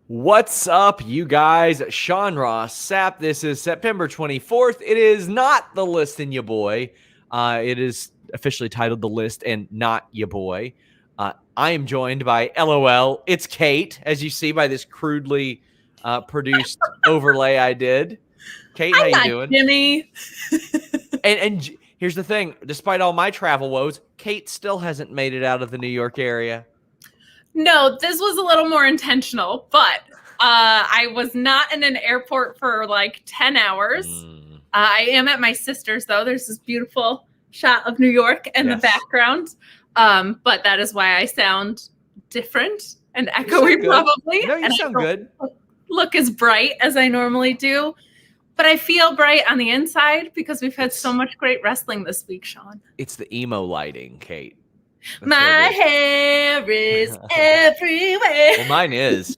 What's up, you guys? Sean Ross Sapp. This is September 24th. It is not The List and Ya Boy. It is officially titled The List and Not Ya Boy. I am joined by LOL. It's Kate, as you see by this crudely produced overlay I did. Kate, how you doing? Jimmy. And here's the thing. Despite all my travel woes, Kate still hasn't made it out of the New York area. No, this was a little more intentional, but I was not in an airport for like 10 hours. I am at my sister's, though. There's this beautiful shot of New York in the background. But that is why I sound different and echoey, probably. No, you sound good. Look as bright as I normally do. But I feel bright on the inside because we've had so much great wrestling this week, Sean. It's the emo lighting, Kate. That's my hair is everywhere. Well, mine is.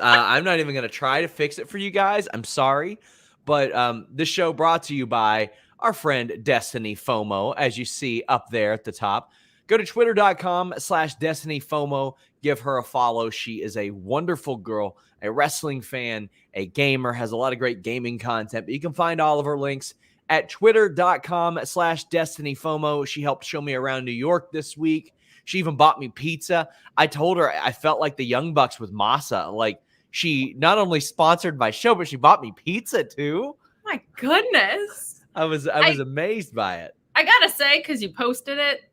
I'm not even going to try to fix it for you guys. I'm sorry. But this show brought to you by our friend Destiny FOMO, as you see up there at the top. Go to twitter.com/Destiny FOMO. Give her a follow. She is a wonderful girl, a wrestling fan, a gamer, has a lot of great gaming content. But you can find all of her links at twitter.com/Destiny FOMO. She helped show me around New York this week. She even bought me pizza. I told her I felt like the Young Bucks with Masa. Like, she not only sponsored my show, but she bought me pizza too. My goodness. I was amazed by it. I gotta say, because you posted it,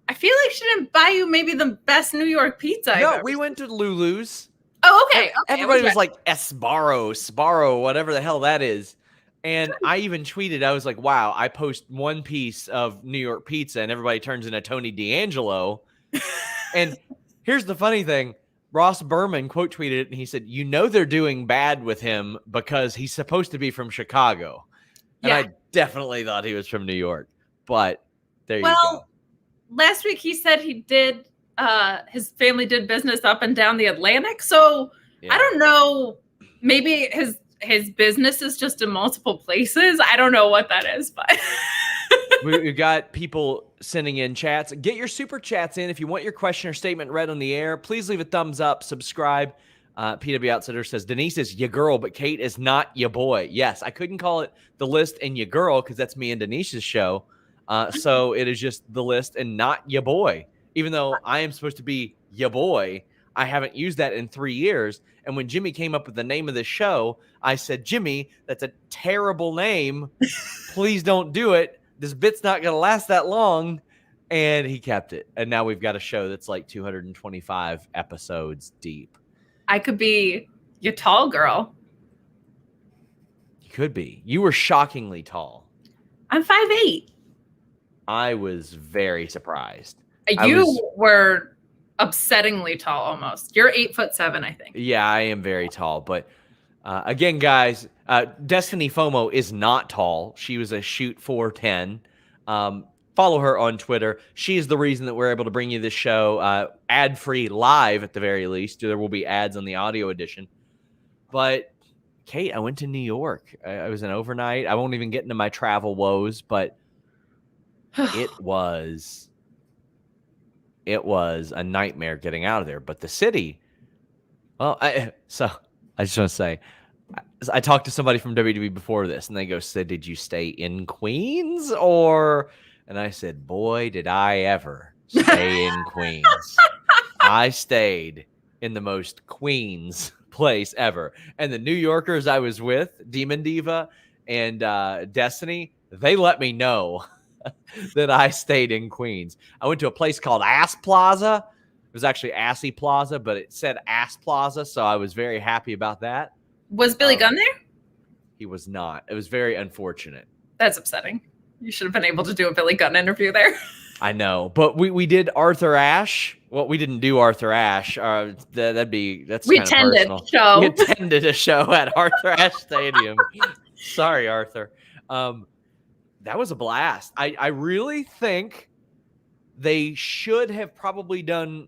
I feel like she didn't buy you maybe the best New York pizza. No, we went to Lulu's. Oh, okay. Everybody was like Sbarro, whatever the hell that is. And I even tweeted, I was like, wow, I post one piece of New York pizza and everybody turns into Tony D'Angelo. And here's the funny thing. Ross Berman quote tweeted it and he said, you know they're doing bad with him because he's supposed to be from Chicago. And I definitely thought he was from New York. But there you go. Well, last week he said he did, his family did business up and down the Atlantic. So I don't know, maybe his business is just in multiple places. I don't know what that is, but we've got people sending in chats. Get your super chats in. If you want your question or statement read on the air, please leave a thumbs up, subscribe. PW Outsider says, Denise is your girl, but Kate is not your boy. Yes, I couldn't call it The List and your girl because that's me and Denise's show. So it is just The List and not your boy. Even though I am supposed to be your boy, I haven't used that in 3 years. And when Jimmy came up with the name of the show, I said, Jimmy, that's a terrible name. Please don't do it. This bit's not going to last that long. And he kept it. And now we've got a show that's like 225 episodes deep. I could be your tall girl. You could be. You were shockingly tall. I'm 5'8". I was very surprised. You were upsettingly tall almost. You're 8'7", I think. Yeah, I am very tall. But again, guys, Destiny FOMO is not tall. She was a shoot 4'10". Follow her on Twitter. She is the reason that we're able to bring you this show ad-free live at the very least. There will be ads on the audio edition. But Kate, I went to New York. I was an overnight. I won't even get into my travel woes, but it was a nightmare getting out of there. But the city, well, I just want to say, I talked to somebody from WWE before this, and they said, did you stay in Queens or? And I said, boy, did I ever stay in Queens. I stayed in the most Queens place ever. And the New Yorkers I was with, Demon Diva and Destiny, they let me know that I stayed in Queens. I went to a place called Ass Plaza. It was actually Assy Plaza, but it said Ass Plaza, so I was very happy about that. Was Billy Gunn there? He was not. It was very unfortunate. That's upsetting. You should have been able to do a Billy Gunn interview there. I know, but we did Arthur Ashe. Well, we didn't do Arthur Ashe. That's we attended a show. We attended a show at Arthur Ashe Stadium. Sorry, Arthur. That was a blast. I really think they should have probably done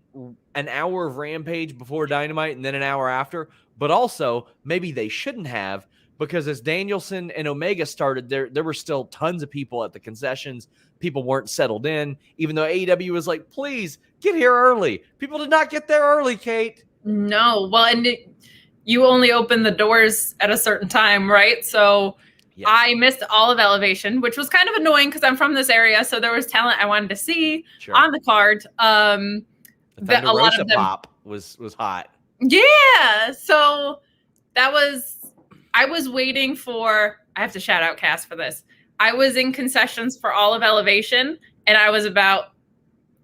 an hour of Rampage before Dynamite and then an hour after. But also, maybe they shouldn't have, because as Danielson and Omega started, there were still tons of people at the concessions. People weren't settled in, even though AEW was like, please, get here early. People did not get there early, Kate. No. Well, and you only open the doors at a certain time, right? So Yes. I missed all of Elevation, which was kind of annoying because I'm from this area. So there was talent I wanted to see on the card. The That a lot of them pop was hot. Yeah. So that was, I was waiting for, I have to shout out Cass for this. I was in concessions for all of Elevation, and I was about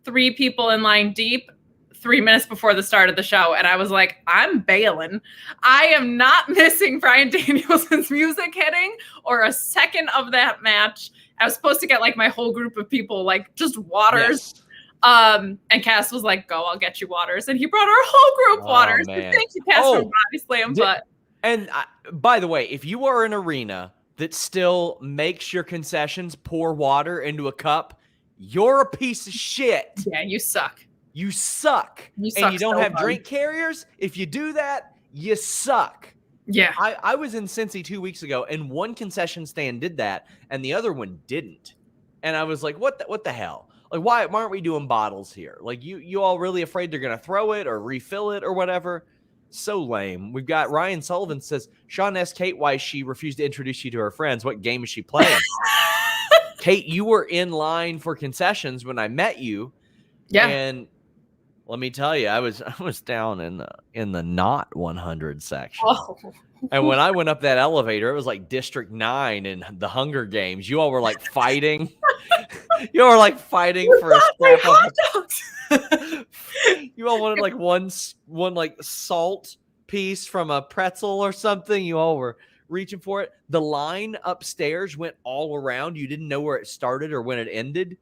3 people in line deep 3 minutes before the start of the show. And I was like, I'm bailing. I am not missing Bryan Danielson's music hitting or a second of that match. I was supposed to get like my whole group of people, like just waters. Yes. And Cass was like, go, I'll get you waters. And he brought our whole group waters. Man. Thank you, Cass, from Body Slam. And by the way, if you are an arena that still makes your concessions pour water into a cup, you're a piece of shit. Yeah, you suck. You suck. And you don't have drink carriers. If you do that, you suck. Yeah. I was in Cincy 2 weeks ago, and one concession stand did that, and the other one didn't. And I was like, what the hell? Like, why aren't we doing bottles here? Like, you all really afraid they're going to throw it or refill it or whatever? So lame. We've got Ryan Sullivan says, Sean asked Kate why she refused to introduce you to her friends. What game is she playing? Kate, you were in line for concessions when I met you. Yeah. And let me tell you, I was down in the not 100 section. Oh. And when I went up that elevator, it was like District 9 and the Hunger Games. You all were like fighting. You all were like fighting for a scrap hot dogs. You all wanted like one like salt piece from a pretzel or something. You all were reaching for it. The line upstairs went all around. You didn't know where it started or when it ended.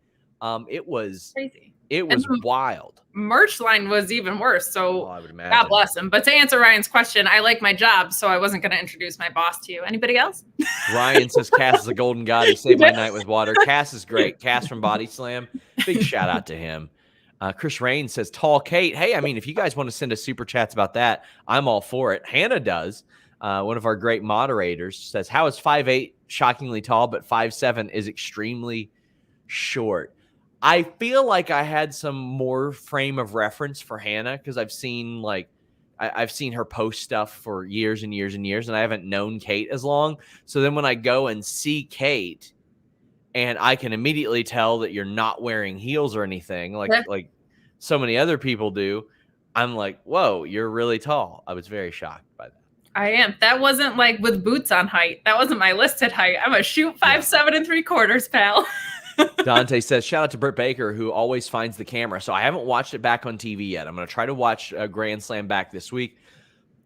It was crazy. It was wild. Merch line was even worse. So I would imagine. God bless him. But to answer Ryan's question, I like my job, so I wasn't going to introduce my boss to you. Anybody else? Ryan says Cass is a golden god. He saved my night with water. Cass is great. Cass from Body Slam. Big shout out to him. Chris Rain says, Tall Kate. Hey, I mean, if you guys want to send us super chats about that, I'm all for it. Hannah does. One of our great moderators says, how is 5'8" shockingly tall, but 5'7" is extremely short? I feel like I had some more frame of reference for Hannah because I've seen I've seen her post stuff for years and years and years, and I haven't known Kate as long. So then when I go and see Kate, and I can immediately tell that you're not wearing heels or anything like so many other people do, I'm like, whoa, you're really tall. I was very shocked by that. I am. That wasn't like with boots on height. That wasn't my listed height. I'm a shoot 5'7"3/4", pal. Dante says, shout out to Britt Baker, who always finds the camera. So I haven't watched it back on TV yet. I'm going to try to watch Grand Slam back this week.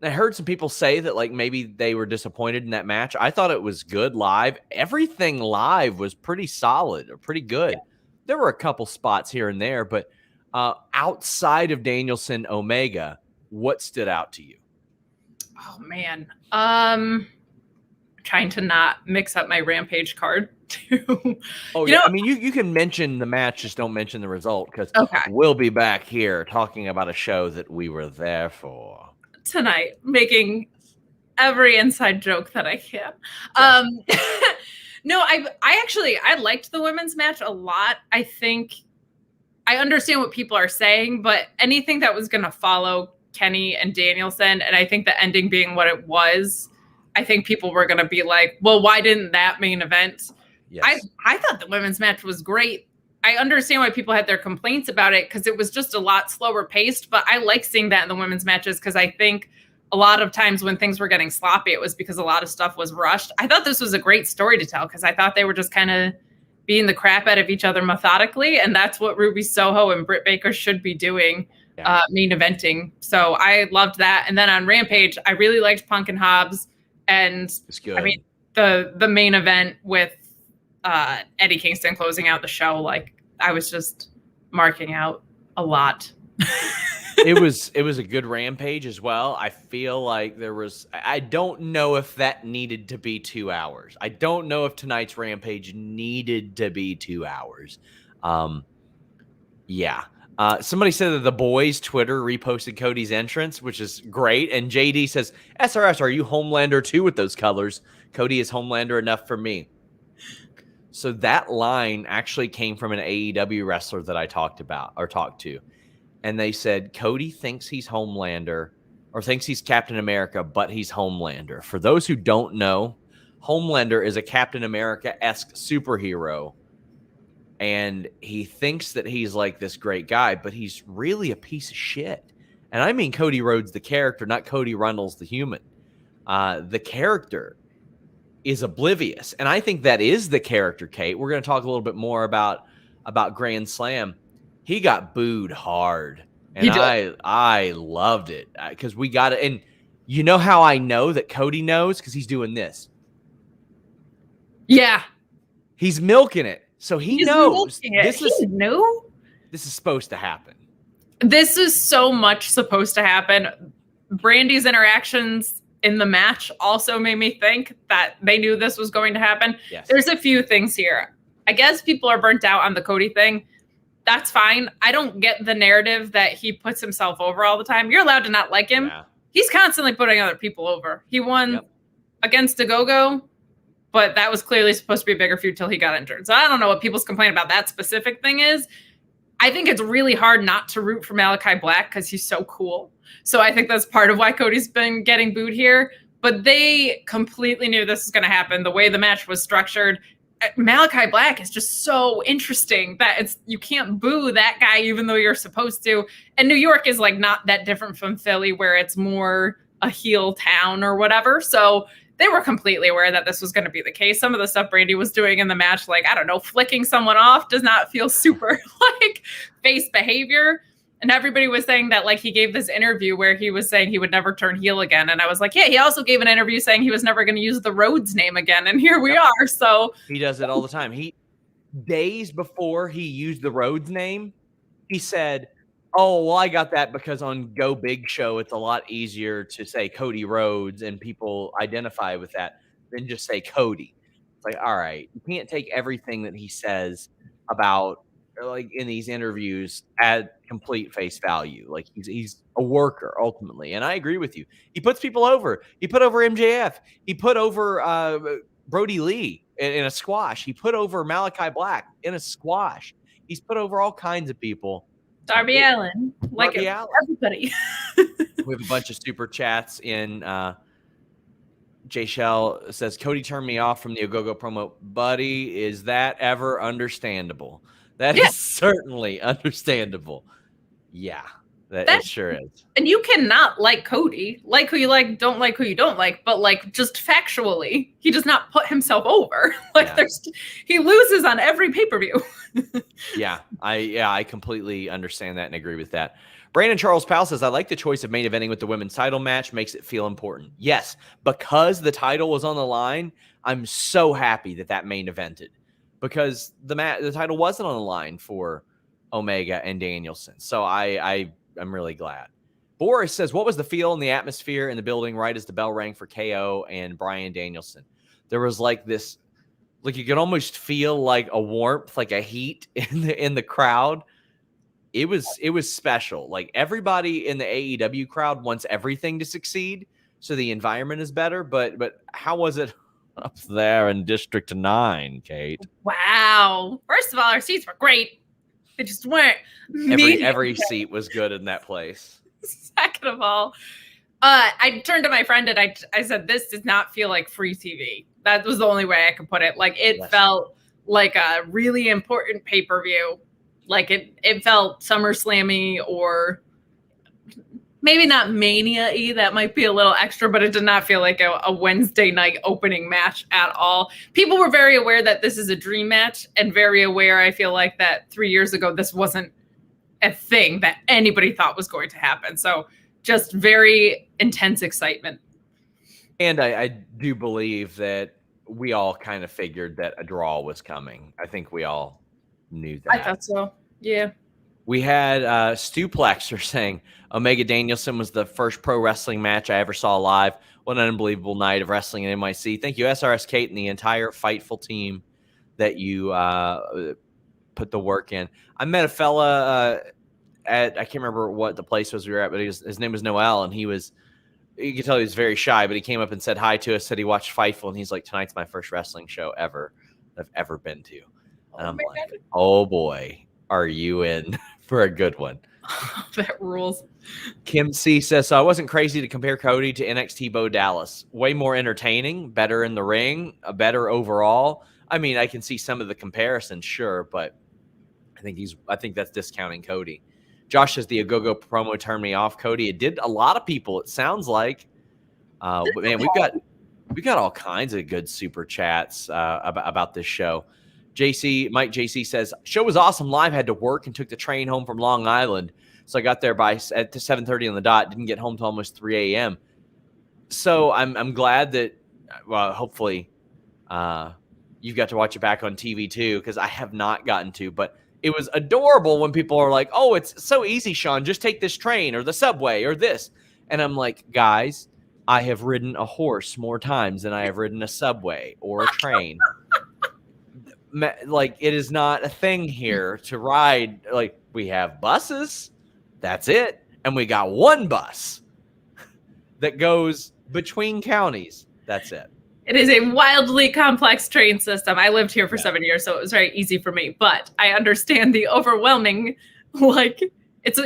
I heard some people say that maybe they were disappointed in that match. I thought it was good live. Everything live was pretty solid or pretty good. Yeah. There were a couple spots here and there, but outside of Danielson Omega, what stood out to you? Oh man. Trying to not mix up my Rampage card too. Oh, yeah. I mean, you can mention the match, just don't mention the result, because we'll be back here talking about a show that we were there for tonight, making every inside joke that I can. No, I liked the women's match a lot. I think I understand what people are saying, but anything that was going to follow Kenny and Danielson, and I think the ending being what it was, I think people were going to be like, well, why didn't that main event? Yes. I thought the women's match was great. I understand why people had their complaints about it because it was just a lot slower paced, but I like seeing that in the women's matches because I think a lot of times when things were getting sloppy, it was because a lot of stuff was rushed. I thought this was a great story to tell because I thought they were just kind of beating the crap out of each other methodically, and that's what Ruby Soho and Britt Baker should be doing, main eventing. So I loved that. And then on Rampage, I really liked Punk and Hobbs. And I mean, the main event with Eddie Kingston closing out the show, I was just marking out a lot. It was a good Rampage as well. I feel like I don't know if that needed to be 2 hours. I don't know if tonight's Rampage needed to be 2 hours. Somebody said that the boys' Twitter reposted Cody's entrance, which is great. And JD says, SRS, are you Homelander too with those colors? Cody is Homelander enough for me. So that line actually came from an AEW wrestler that I talked to. And they said, Cody thinks he's Homelander or thinks he's Captain America, but he's Homelander. For those who don't know, Homelander is a Captain America-esque superhero, and he thinks that he's like this great guy, but he's really a piece of shit. And I mean Cody Rhodes, the character, not Cody Runnels, the human. The character is oblivious, and I think that is the character, Kate. We're going to talk a little bit more about Grand Slam. He got booed hard, and I loved it because we got it. And you know how I know that Cody knows? Because he's doing this. Yeah, he's milking it, so he knows this is supposed to happen. This is so much supposed to happen. Brandy's interactions in the match also made me think that they knew this was going to happen. Yes. There's a few things here. I guess people are burnt out on the Cody thing. That's fine. I don't get the narrative that he puts himself over all the time. You're allowed to not like him. Yeah. He's constantly putting other people over. He won against Ogogo, but that was clearly supposed to be a bigger feud till he got injured. So I don't know what people's complaint about that specific thing is. I think it's really hard not to root for Malachi Black because he's so cool. So I think that's part of why Cody's been getting booed here. But they completely knew this was going to happen. The way the match was structured, Malachi Black is just so interesting that you can't boo that guy even though you're supposed to. And New York is like not that different from Philly where it's more a heel town or whatever. So they were completely aware that this was going to be the case. Some of the stuff Brandy was doing in the match, like, I don't know, flicking someone off does not feel super like face behavior. And everybody was saying that, like, he gave this interview where he was saying he would never turn heel again. And I was like, yeah, he also gave an interview saying he was never going to use the Rhodes name again. And here we are. So he does it all the time. Days before he used the Rhodes name, he said, oh, well, I got that because on Go Big Show, it's a lot easier to say Cody Rhodes and people identify with that than just say Cody. It's like, all right, you can't take everything that he says about, like, in these interviews at complete face value. Like, he's a worker ultimately. And I agree with you. He puts people over. He put over MJF. He put over Brody Lee in a squash. He put over Malachi Black in a squash. He's put over all kinds of people. Darby Allin, like everybody. We have a bunch of super chats in. Jay Shell says, Cody turned me off from the Ogogo promo. Buddy, is that ever understandable? That is certainly understandable. Yeah, that sure is. And you cannot like Cody. Like who you like, don't like who you don't like. But, like, just factually, he does not put himself over. Like, he loses on every pay-per-view. I completely understand that and agree with that. Brandon Charles Powell says, I like the choice of main eventing with the women's title match. Makes it feel important. Yes, because the title was on the line, I'm so happy that main evented. Because the title wasn't on the line for Omega and Danielson. So I'm really glad. Boris says, what was the feel and the atmosphere in the building right as the bell rang for KO and Bryan Danielson? There was like this, like, you could almost feel like a warmth, like a heat in the crowd. It was special. Like, everybody in the AEW crowd wants everything to succeed, so the environment is better. But how was it up there in District 9, Kate? Wow. First of all, our seats were great. They just weren't. Every seat was good in that place. Second of all, I turned to my friend and I said, this does not feel like free TV. That was the only way I could put it. Like, it felt like a really important pay-per-view. Like, it felt SummerSlam-y, or maybe not Mania-y. That might be a little extra, but it did not feel like a Wednesday night opening match at all. People were very aware that this is a dream match, and very aware, I feel like, that 3 years ago, this wasn't a thing that anybody thought was going to happen. So just very intense excitement. And I do believe that we all kind of figured that a draw was coming. I think we all knew that. I thought so. Yeah. We had Stu Plexer saying Omega Danielson was the first pro wrestling match I ever saw live. What an unbelievable night of wrestling in NYC. Thank you, SRS Kate, and the entire Fightful team that you put the work in. I met a fella I can't remember what the place was we were at, but his name was Noel, and you could tell he was very shy, but he came up and said hi to us, said he watched Fightful, and he's like, tonight's my first wrestling show ever I've ever been to. And I'm like, oh boy, are you in for a good one? That rules. Kim C says, so I wasn't crazy to compare Cody to NXT Bo Dallas. Way more entertaining, better in the ring, better overall. I mean, I can see some of the comparisons, sure, but I think that's discounting Cody. Josh says the Agogo promo turned me off, Cody. It did a lot of people, it sounds like. But man, we've got all kinds of good super chats about this show. Mike JC says, show was awesome live, had to work and took the train home from Long Island. So I got there at 7:30 on the dot, didn't get home till almost 3 a.m. So I'm glad that, well, hopefully you've got to watch it back on TV too, because I have not gotten to, but it was adorable when people are like, oh, it's so easy, Sean, just take this train or the subway or this. And I'm like, guys, I have ridden a horse more times than I have ridden a subway or a train. Like, it is not a thing here to ride. Like, we have buses. That's it. And we got one bus that goes between counties. That's it. It is a wildly complex train system. I lived here for 7 years, so it was very easy for me. But I understand the overwhelming, like,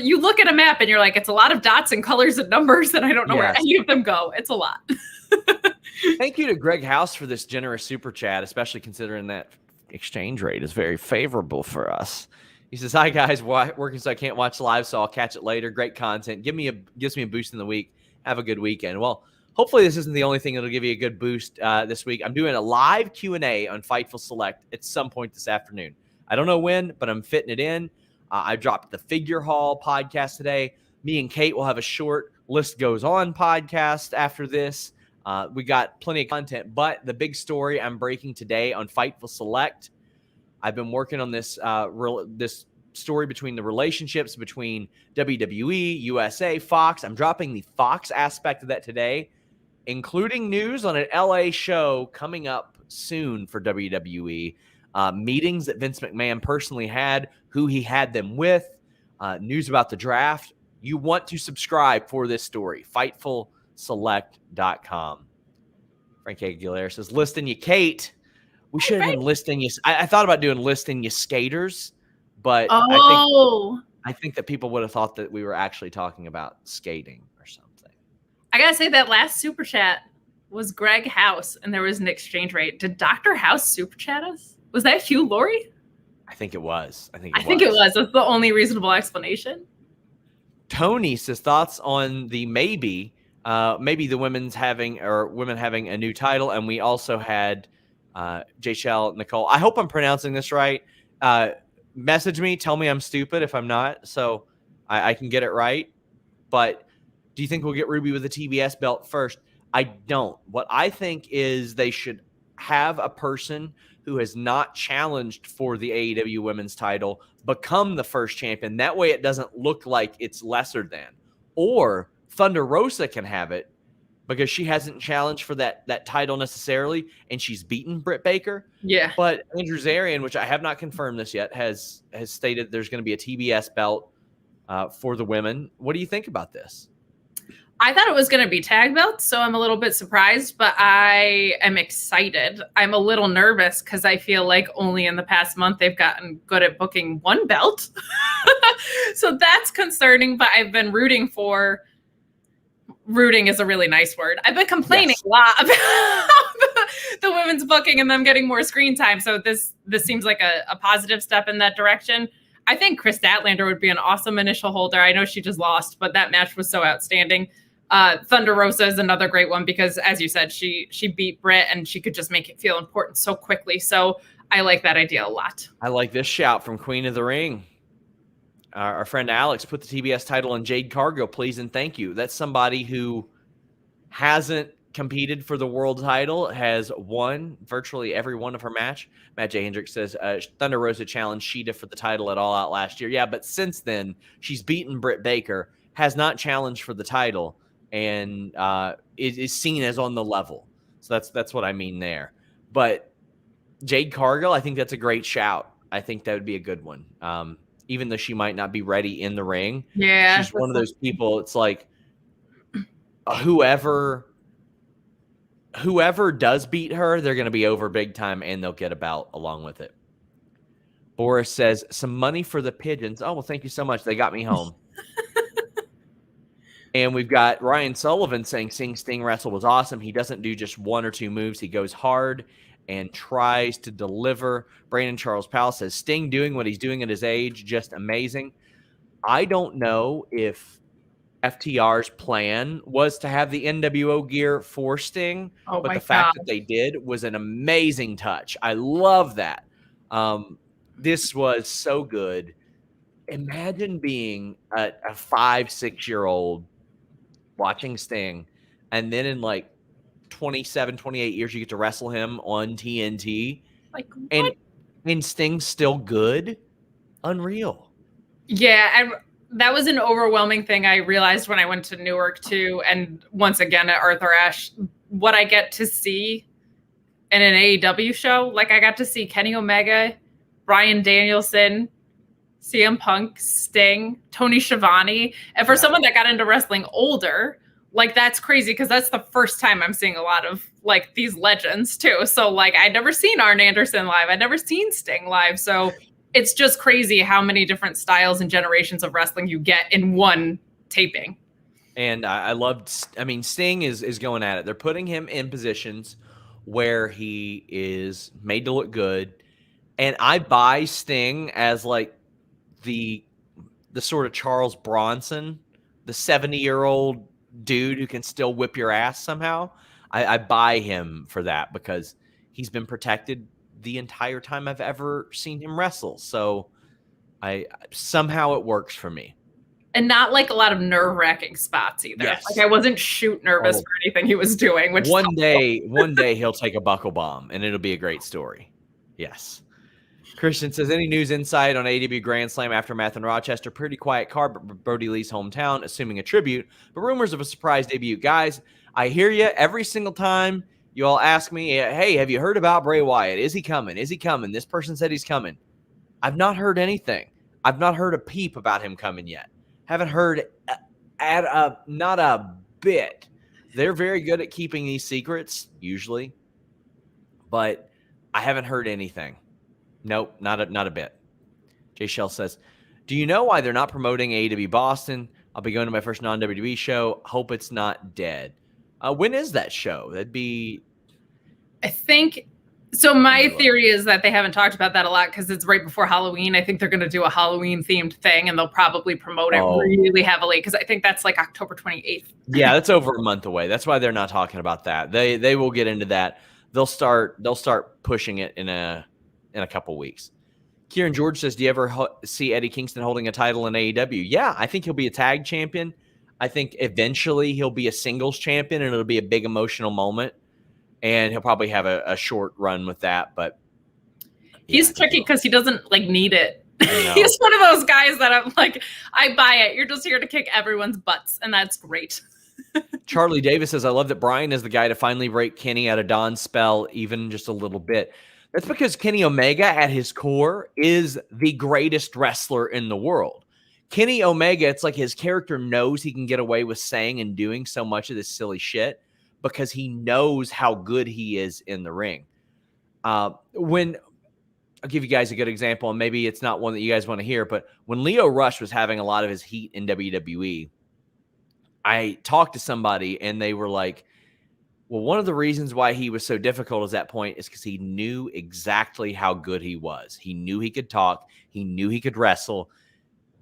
you look at a map and you're like, it's a lot of dots and colors and numbers, and I don't know where any of them go. It's a lot. Thank you to Greg House for this generous super chat, especially considering that exchange rate is very favorable for us. He says, hi, guys. Working so I can't watch live, so I'll catch it later. Great content. Gives me a boost in the week. Have a good weekend. Well, hopefully this isn't the only thing that'll give you a good boost this week. I'm doing a live Q&A on Fightful Select at some point this afternoon. I don't know when, but I'm fitting it in. I dropped the Figure Hall podcast today. Me and Kate will have a short List Goes On podcast after this. We got plenty of content, but the big story I'm breaking today on Fightful Select, I've been working on this this story between the relationships between WWE, USA, Fox. I'm dropping the Fox aspect of that today, including news on an LA show coming up soon for WWE, meetings that Vince McMahon personally had, who he had them with, news about the draft. You want to subscribe for this story, FightfulSelect.com. Frank Aguilera says, listing you, Kate. We should have been listing you. I thought about doing listing you skaters, but I think that people would have thought that we were actually talking about skating or something. I got to say that last super chat was Greg House, and there was an exchange rate. Did Dr. House super chat us? Was that Hugh Laurie? I think it was. I think it was. That's the only reasonable explanation. Tony says, thoughts on the maybe the women having a new title. And we also had Jaychelle Nicole. I hope I'm pronouncing this right. Message me. Tell me I'm stupid if I'm not, so I can get it right. But do you think we'll get Ruby with the TBS belt first? I don't. What I think is they should have a person who has not challenged for the AEW women's title become the first champion. That way it doesn't look like it's lesser than. Or Thunder Rosa can have it because she hasn't challenged for that title necessarily, and she's beaten Britt Baker. Yeah. But Andrew Zarian, which I have not confirmed this yet, has stated there's going to be a TBS belt for the women. What do you think about this? I thought it was going to be tag belts, so I'm a little bit surprised, but I am excited. I'm a little nervous because I feel like only in the past month they've gotten good at booking one belt. So that's concerning, but I've been rooting is a really nice word. I've been complaining a lot about the women's booking and them getting more screen time. So this seems like a positive step in that direction. I think Chris Statlander would be an awesome initial holder. I know she just lost, but that match was so outstanding. Thunder Rosa is another great one because, as you said, she beat Britt and she could just make it feel important so quickly. So I like that idea a lot. I like this shout from Queen of the Ring. Our friend Alex, put the TBS title on Jade Cargill, please and thank you. That's somebody who hasn't competed for the world title, has won virtually every one of her match. Matt J. Hendricks says, Thunder Rosa challenged Sheeta for the title at All Out last year. Yeah, but since then, she's beaten Britt Baker, has not challenged for the title, and is seen as on the level. So that's what I mean there. But Jade Cargill, I think that's a great shout. I think that would be a good one. Even though she might not be ready in the ring. Yeah. She's one of those people, it's like whoever does beat her, they're going to be over big time and they'll get a belt along with it. Boris says, some money for the pigeons. Oh, well, thank you so much. They got me home. And we've got Ryan Sullivan saying seeing Sting wrestle was awesome. He doesn't do just one or two moves. He goes hard and tries to deliver. Brandon Charles Powell says Sting doing what he's doing at his age, just amazing. I don't know if FTR's plan was to have the NWO gear for Sting, but the fact that they did was an amazing touch. I love that. This was so good. Imagine being a 5-6-year-old watching Sting, and then in like 27, 28 years, you get to wrestle him on TNT. Like, what? And Sting's still good. Unreal. Yeah, and that was an overwhelming thing I realized when I went to Newark too, and once again at Arthur Ashe, what I get to see in an AEW show. Like, I got to see Kenny Omega, Bryan Danielson, CM Punk, Sting, Tony Schiavone. And for someone that got into wrestling older, like, that's crazy because that's the first time I'm seeing a lot of like these legends too. So like, I'd never seen Arn Anderson live. I'd never seen Sting live. So it's just crazy how many different styles and generations of wrestling you get in one taping. And I loved, I mean, Sting is going at it. They're putting him in positions where he is made to look good. And I buy Sting as like the sort of Charles Bronson, the 70-year-old dude who can still whip your ass somehow. I buy him for that because he's been protected the entire time I've ever seen him wrestle. So somehow it works for me. And not like a lot of nerve-wracking spots either. Yes. Like, I wasn't shoot nervous for anything he was doing. Which one day he'll take a buckle bomb and it'll be a great story. Yes. Christian says, any news insight on AEW Grand Slam Aftermath in Rochester? Pretty quiet card, but Brody Lee's hometown, assuming a tribute, but rumors of a surprise debut. Guys, I hear you every single time you all ask me, hey, have you heard about Bray Wyatt? Is he coming? Is he coming? This person said he's coming. I've not heard anything. I've not heard a peep about him coming yet. Haven't heard not a bit. They're very good at keeping these secrets, usually, but I haven't heard anything. Nope, not a bit. Jay Shell says, do you know why they're not promoting AEW Boston? I'll be going to my first non-WWE show. Hope it's not dead. When is that show? That'd be... I think... So my theory is that they haven't talked about that a lot because it's right before Halloween. I think they're going to do a Halloween-themed thing, and they'll probably promote it really heavily because I think that's like October 28th. Yeah, that's over a month away. That's why they're not talking about that. They will get into that. They'll start pushing it in a couple weeks. Kieran George says, do you ever see Eddie Kingston holding a title in AEW? Yeah, I think he'll be a tag champion. I think eventually he'll be a singles champion, and it'll be a big emotional moment. And he'll probably have a short run with that. But he's tricky because he doesn't like need it. He's one of those guys that I'm like, I buy it. You're just here to kick everyone's butts, and that's great. Charlie Davis says, I love that Bryan is the guy to finally break Kenny out of Don's spell, even just a little bit. That's because Kenny Omega at his core is the greatest wrestler in the world. Kenny Omega, it's like his character knows he can get away with saying and doing so much of this silly shit because he knows how good he is in the ring. When I'll give you guys a good example, and maybe it's not one that you guys want to hear, but when Leo Rush was having a lot of his heat in WWE, I talked to somebody and they were like, well, one of the reasons why he was so difficult at that point is because he knew exactly how good he was. He knew he could talk. He knew he could wrestle.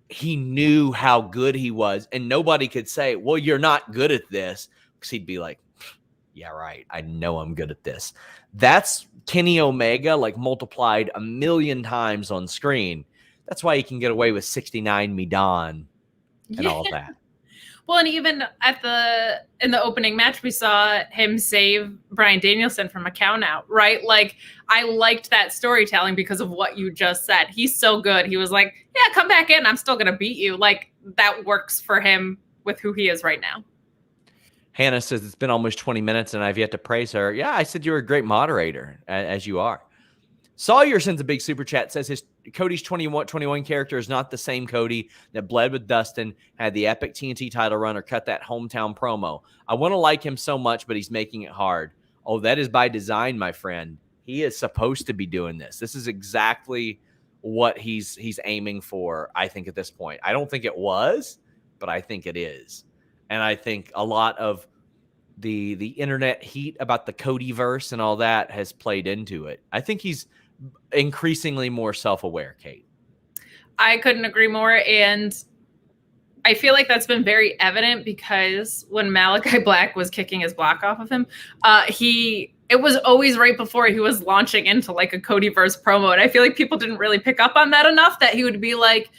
He knew how good he was. And nobody could say, well, you're not good at this. Because he'd be like, yeah, right. I know I'm good at this. That's Kenny Omega, like multiplied 1,000,000 times on screen. That's why he can get away with 69 Me Don and all of that. Well, and even in the opening match, we saw him save Bryan Danielson from a count out, right? Like, I liked that storytelling because of what you just said. He's so good. He was like, yeah, come back in. I'm still going to beat you. Like, that works for him with who he is right now. Hannah says, it's been almost 20 minutes and I've yet to praise her. Yeah, I said you were a great moderator, as you are. Sawyer sends a big super chat, says Cody's 21 character is not the same Cody that bled with Dustin, had the epic TNT title run, or cut that hometown promo. I want to like him so much, but he's making it hard. Oh, that is by design, my friend. He is supposed to be doing this. This is exactly what he's aiming for, I think, at this point. I don't think it was, but I think it is. And I think a lot of the internet heat about the Codyverse and all that has played into it. I think he's increasingly more self-aware, Kate. I couldn't agree more. And I feel like that's been very evident because when Malachi Black was kicking his block off of him, it was always right before he was launching into like a Codyverse promo. And I feel like people didn't really pick up on that enough, that he would be like,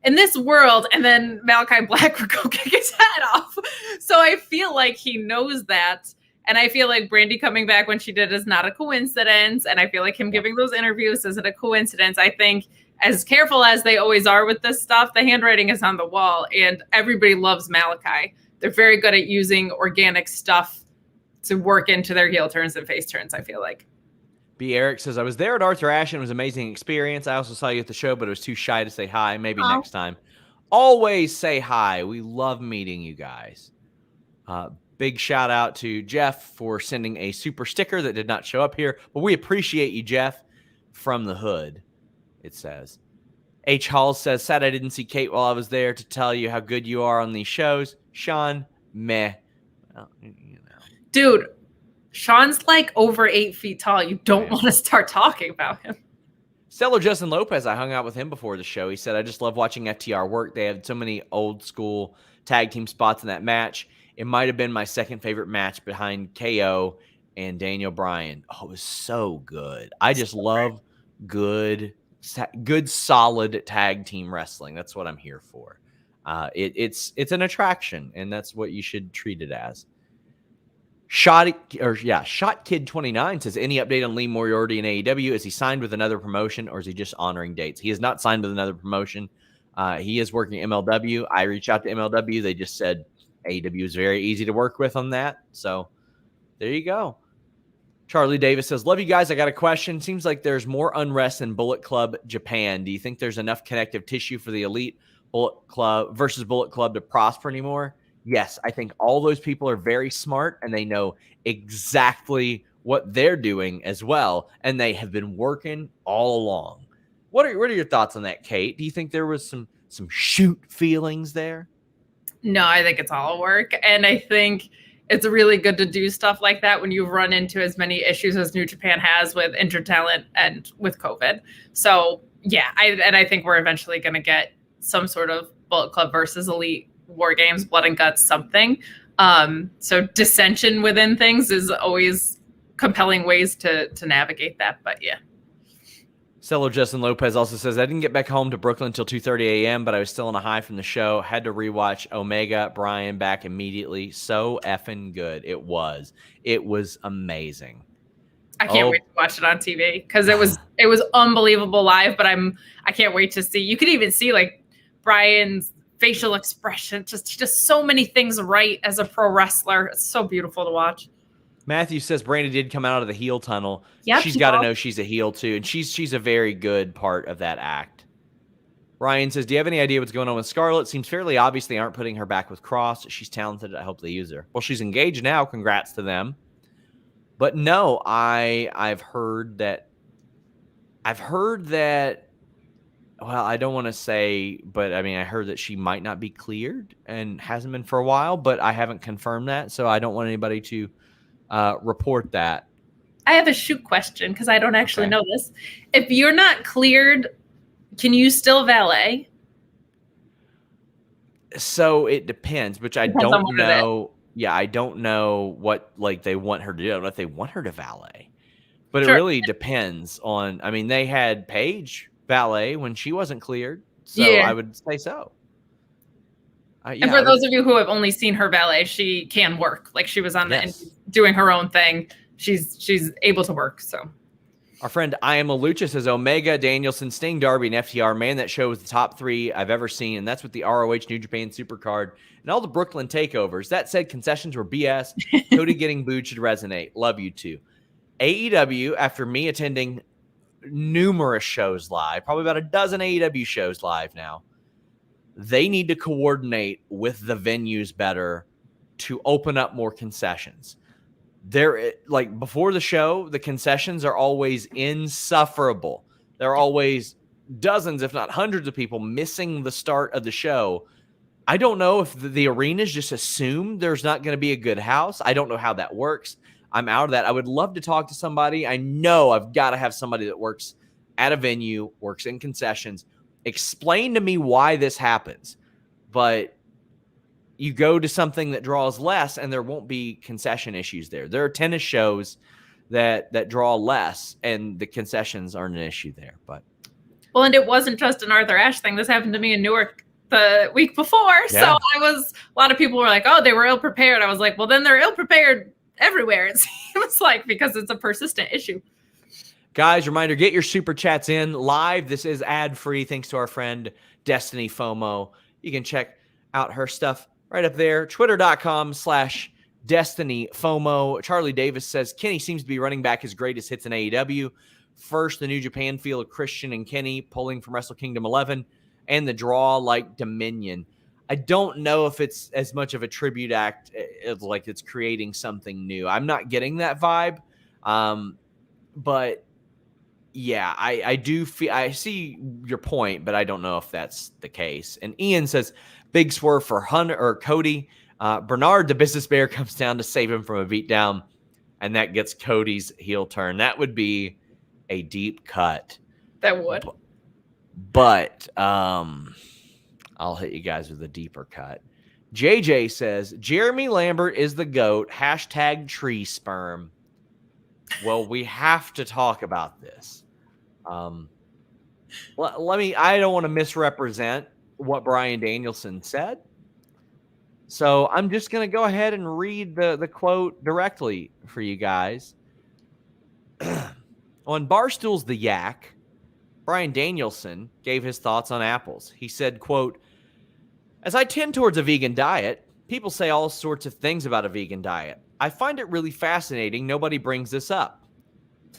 in this world, and then Malachi Black would go kick his head off. So I feel like he knows that. And I feel like Brandy coming back when she did is not a coincidence. And I feel like him giving those interviews isn't a coincidence. I think as careful as they always are with this stuff, the handwriting is on the wall, and everybody loves Malachi. They're very good at using organic stuff to work into their heel turns and face turns, I feel like. B. Eric says, I was there at Arthur Ashe and it was an amazing experience. I also saw you at the show, but I was too shy to say hi. Maybe next time. Always say hi. We love meeting you guys. Big shout out to Jeff for sending a super sticker that did not show up here, but we appreciate you, Jeff, from the hood, it says. H. Hall says, sad I didn't see Kate while I was there to tell you how good you are on these shows. Sean, meh. Well, Dude, Sean's like over 8 feet tall. You don't want to start talking about him. Stellar Justin Lopez, I hung out with him before the show. He said, I just love watching FTR work. They had so many old school tag team spots in that match. It might have been my second favorite match behind KO and Daniel Bryan. Oh, it was so good. I just love good, solid tag team wrestling. That's what I'm here for. It's an attraction, and that's what you should treat it as. Shot Kid 29 says, any update on Lee Moriarty in AEW? Is he signed with another promotion, or is he just honoring dates? He is not signed with another promotion. He is working MLW. I reached out to MLW. They just said AEW is very easy to work with on that. So there you go. Charlie Davis says, love you guys. I got a question. Seems like there's more unrest in Bullet Club Japan. Do you think there's enough connective tissue for the elite Bullet Club versus Bullet Club to prosper anymore? Yes, I think all those people are very smart and they know exactly what they're doing as well. And they have been working all along. What are your thoughts on that, Kate? Do you think there was some shoot feelings there? No, I think it's all work. And I think it's really good to do stuff like that when you run into as many issues as New Japan has with intertalent and with COVID. So yeah, I think we're eventually going to get some sort of Bullet Club versus Elite War Games, Blood and Guts, something. So dissension within things is always compelling ways to navigate that. But yeah. Cello Justin Lopez also says, I didn't get back home to Brooklyn until 2:30 a.m., but I was still on a high from the show. Had to rewatch Omega Bryan back immediately. So effing good. It was amazing. I can't wait to watch it on TV because it was unbelievable live, but I can't wait to see. You could even see like Bryan's facial expression. He does so many things right as a pro wrestler. It's so beautiful to watch. Matthew says Brandy did come out of the heel tunnel. Yep, she's got to know she's a heel too, and she's a very good part of that act. Ryan says, do you have any idea what's going on with Scarlett? Seems fairly obvious they aren't putting her back with Cross. She's talented. I hope they use her. Well, she's engaged now. Congrats to them. But no, I've heard that. Well, I don't want to say, but I mean, I heard that she might not be cleared and hasn't been for a while, but I haven't confirmed that, so I don't want anybody to report that. I have a shoot question because I don't actually know this. If you're not cleared, can you still valet? So it depends, which I don't know. Yeah, I don't know what they want her to do. I don't know if they want her to valet, but it really depends on. I mean, they had Paige valet when she wasn't cleared, so I would say so. And for those of you who have only seen her valet, she can work. Like she was on doing her own thing. She's able to work. So our friend I Am a Lucha says Omega, Danielson, Sting, Darby, and FTR. Man, that show was the top 3 I've ever seen, and that's with the ROH New Japan Supercard and all the Brooklyn takeovers. That said, concessions were BS. Cody getting booed should resonate. Love you too. AEW, after me attending numerous shows live, probably about a dozen AEW shows live now, they need to coordinate with the venues better to open up more concessions. They're like before the show, the concessions are always insufferable. There are always dozens, if not hundreds of people missing the start of the show I don't know if the arenas just assume there's not going to be a good house. I don't know how that works. I'm out of that. I would love to talk to somebody. I know I've got to have somebody that works at a venue, works in concessions. Explain to me why this happens. But you go to something that draws less and there won't be concession issues there. There are tennis shows that draw less and the concessions aren't an issue there. But well, and it wasn't just an Arthur Ashe thing. This happened to me in Newark the week before. Yeah. So a lot of people were like, oh, they were ill prepared. I was like, well, then they're ill prepared everywhere. It seems like, because it's a persistent issue. Guys, reminder, get your super chats in live. This is ad free. Thanks to our friend Destiny FOMO. You can check out her stuff right up there. Twitter.com/Destiny FOMO. Charlie Davis says Kenny seems to be running back his greatest hits in AEW. First, the New Japan feel of Christian and Kenny pulling from Wrestle Kingdom 11, and the draw like Dominion. I don't know if it's as much of a tribute act as like it's creating something new. I'm not getting that vibe. But yeah, I do feel, I see your point, but I don't know if that's the case. And Ian says, big swerve for Hunter or Cody. Bernard, the business bear, comes down to save him from a beatdown, and that gets Cody's heel turn. That would be a deep cut. That would. But I'll hit you guys with a deeper cut. JJ says, Jeremy Lambert is the GOAT. # tree sperm. Well, we have to talk about this. Let me, I don't want to misrepresent what Bryan Danielson said. So I'm just going to go ahead and read the quote directly for you guys. On Barstool's The Yak, Bryan Danielson gave his thoughts on apples. He said, quote, as I tend towards a vegan diet, people say all sorts of things about a vegan diet. I find it really fascinating. Nobody brings this up.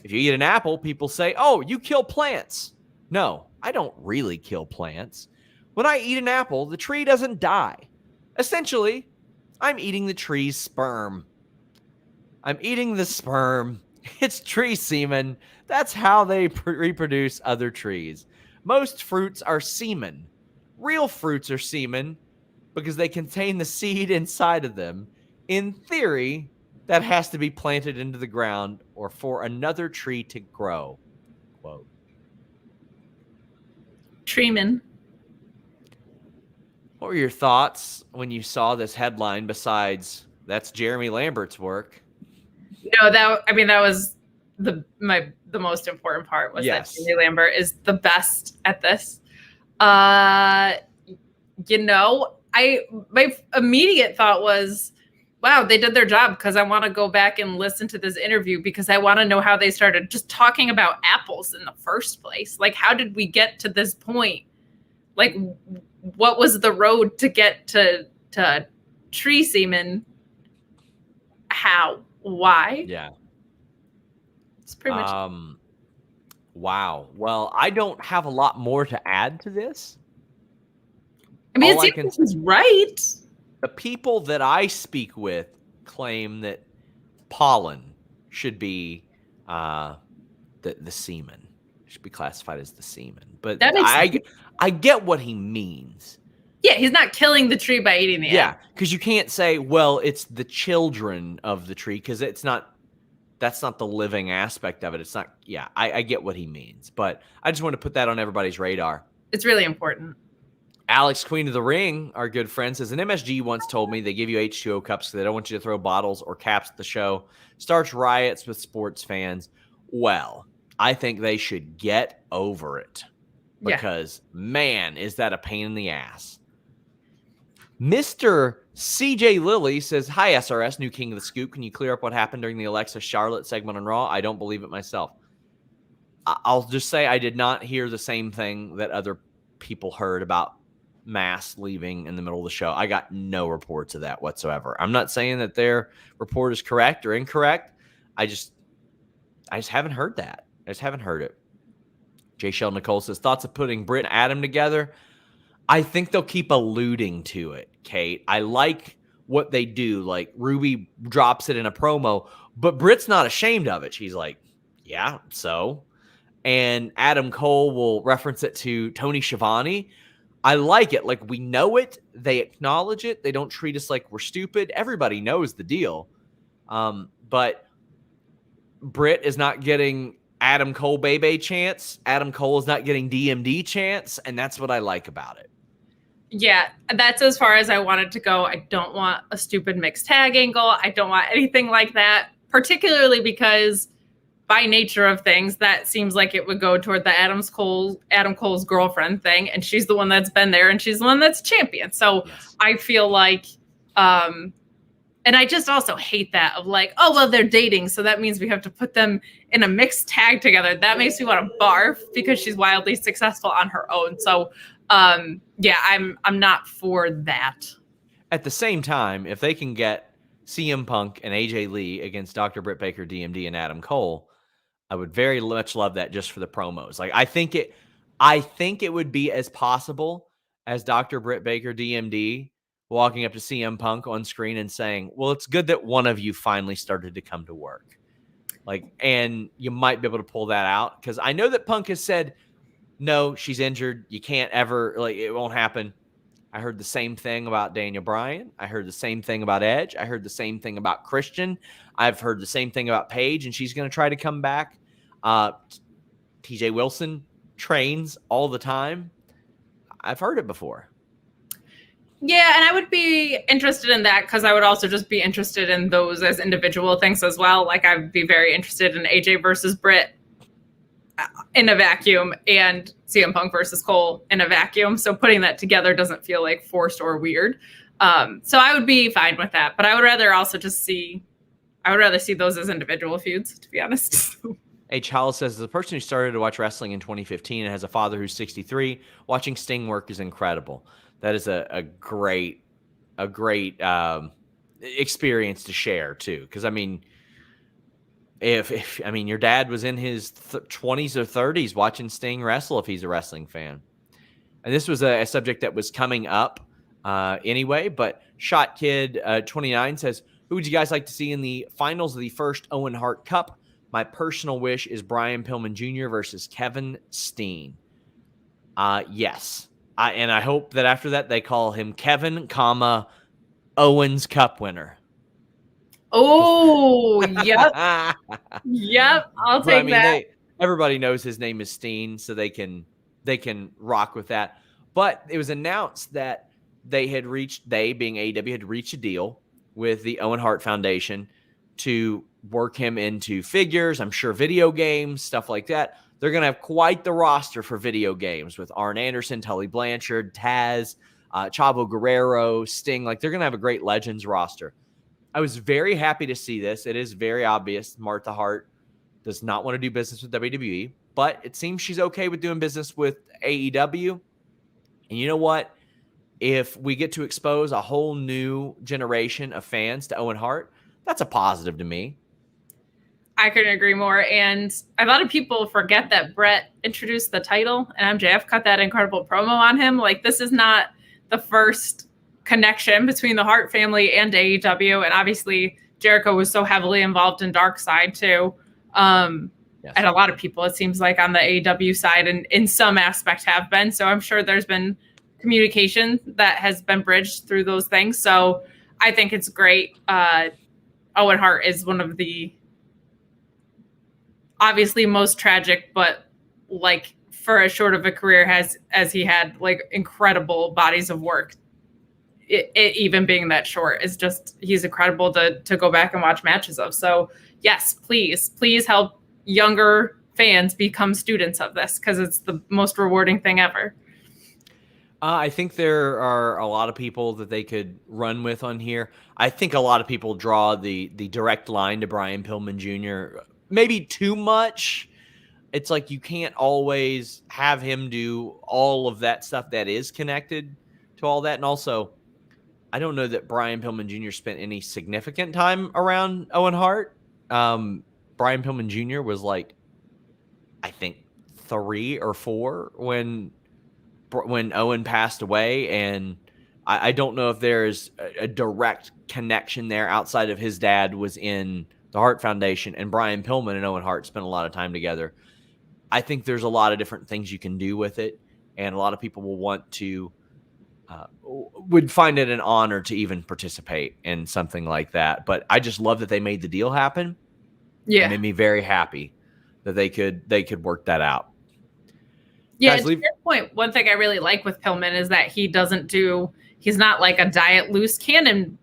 If you eat an apple, people say, oh, you kill plants. No, I don't really kill plants. When I eat an apple, the tree doesn't die. Essentially, I'm eating the tree's sperm. I'm eating the sperm. It's tree semen. That's how they reproduce other trees. Most fruits are semen. Real fruits are semen because they contain the seed inside of them. In theory, that has to be planted into the ground or for another tree to grow. Quote. Treeman. What were your thoughts when you saw this headline besides that's Jeremy Lambert's work? No, that was the most important part was that Jeremy Lambert is the best at this. My immediate thought was, wow, they did their job, because I want to go back and listen to this interview because I want to know how they started just talking about apples in the first place. Like, how did we get to this point? Like, what was the road to get to tree semen? How? Why? Yeah. It's pretty much. Wow. Well, I don't have a lot more to add to this. I mean, it seems he's right. The people that I speak with claim that pollen should be the semen. It should be classified as the semen. But I get what he means. Yeah, he's not killing the tree by eating the apple. Yeah, because you can't say, well, it's the children of the tree, because that's not the living aspect of it. It's not, yeah, I get what he means. But I just want to put that on everybody's radar. It's really important. Alex, Queen of the Ring, our good friend, says, an MSG once told me they give you H2O cups because they don't want you to throw bottles or caps at the show. Starts riots with sports fans. Well, I think they should get over it. Because, man, is that a pain in the ass. Mr. CJ Lilly says, hi, SRS, new king of the scoop. Can you clear up what happened during the Alexa Charlotte segment on Raw? I don't believe it myself. I'll just say I did not hear the same thing that other people heard about Mass leaving in the middle of the show. I got no reports of that whatsoever. I'm not saying that their report is correct or incorrect. I just haven't heard that. I just haven't heard it. J. Shell Nicole says, thoughts of putting Britt and Adam together? I think they'll keep alluding to it, Kate. I like what they do. Like, Ruby drops it in a promo, but Britt's not ashamed of it. She's like, yeah, so. And Adam Cole will reference it to Tony Schiavone. I like it. Like, we know it. They acknowledge it. They don't treat us like we're stupid. Everybody knows the deal. But Britt is not getting Adam Cole Bebe chance. Adam Cole is not getting DMD chance. And that's what I like about it. Yeah, that's as far as I wanted to go. I don't want a stupid mixed tag angle. I don't want anything like that, particularly because by nature of things, that seems like it would go toward the Adam Cole's girlfriend thing. And she's the one that's been there and she's the one that's champion. So yes. I feel like, and I just also hate that of like, oh, well, they're dating. So that means we have to put them in a mixed tag together. That makes me want to barf because she's wildly successful on her own. So yeah, I'm not for that. At the same time, if they can get CM Punk and AJ Lee against Dr. Britt Baker, DMD, and Adam Cole, I would very much love that just for the promos. Like, I think it would be as possible as Dr. Britt Baker, DMD, walking up to CM Punk on screen and saying, well, it's good that one of you finally started to come to work. Like, and you might be able to pull that out because I know that Punk has said, no, she's injured. You can't ever, like, it won't happen. I heard the same thing about Daniel Bryan. I heard the same thing about Edge. I heard the same thing about Christian. I've heard the same thing about Paige, and she's going to try to come back. TJ Wilson trains all the time. I've heard it before. Yeah, and I would be interested in that because I would also just be interested in those as individual things as well. Like, I would be very interested in AJ versus Britt in a vacuum and CM Punk versus Cole in a vacuum. So putting that together doesn't feel like forced or weird. So I would be fine with that, but I would rather also see those as individual feuds, to be honest. H. Howell says, the person who started to watch wrestling in 2015 and has a father who's 63, watching Sting work is incredible. That is a great experience to share too. Because I mean, if your dad was in his 20s or 30s watching Sting wrestle, if he's a wrestling fan, and this was a subject that was coming up anyway. But Shot Kid 29 says, who would you guys like to see in the finals of the first Owen Hart Cup? My personal wish is Brian Pillman Jr. versus Kevin Steen. Yes. And I hope that after that they call him Kevin, Owens Cup winner. Oh, yep. Yep, I'll take that. Everybody knows his name is Steen, so they can rock with that. But it was announced that they, being AEW, had reached a deal with the Owen Hart Foundation to work him into figures, I'm sure video games, stuff like that. They're going to have quite the roster for video games with Arn Anderson, Tully Blanchard, Taz, Chavo Guerrero, Sting. Like, they're going to have a great Legends roster. I was very happy to see this. It is very obvious Martha Hart does not want to do business with WWE, but it seems she's okay with doing business with AEW. And you know what? If we get to expose a whole new generation of fans to Owen Hart, that's a positive to me. I couldn't agree more. And a lot of people forget that Brett introduced the title and MJF cut that incredible promo on him. Like, this is not the first connection between the Hart family and AEW. And obviously Jericho was so heavily involved in Dark Side too. Yes. And a lot of people, it seems like, on the AEW side and in some aspect have been. So I'm sure there's been communication that has been bridged through those things. So I think it's great. Owen Hart is one of the obviously most tragic, but like for as short of a career as he had, like, incredible bodies of work. It even being that short is just, he's incredible to go back and watch matches of. So yes, please help younger fans become students of this, because it's the most rewarding thing ever. I think there are a lot of people that they could run with on here. I think a lot of people draw the direct line to Brian Pillman Jr. maybe too much. It's like you can't always have him do all of that stuff that is connected to all that. And also, I don't know that Brian Pillman Jr. spent any significant time around Owen Hart. Brian Pillman Jr. was like, I think 3 or 4 when Owen passed away. And I don't know if there's a direct connection there outside of his dad was in the Hart Foundation, and Brian Pillman and Owen Hart spent a lot of time together. I think there's a lot of different things you can do with it. and a lot of people will want to would find it an honor to even participate in something like that. But I just love that they made the deal happen. Yeah. It made me very happy that they could work that out. Yeah, to your point, one thing I really like with Pillman is that he's not like a diet loose cannon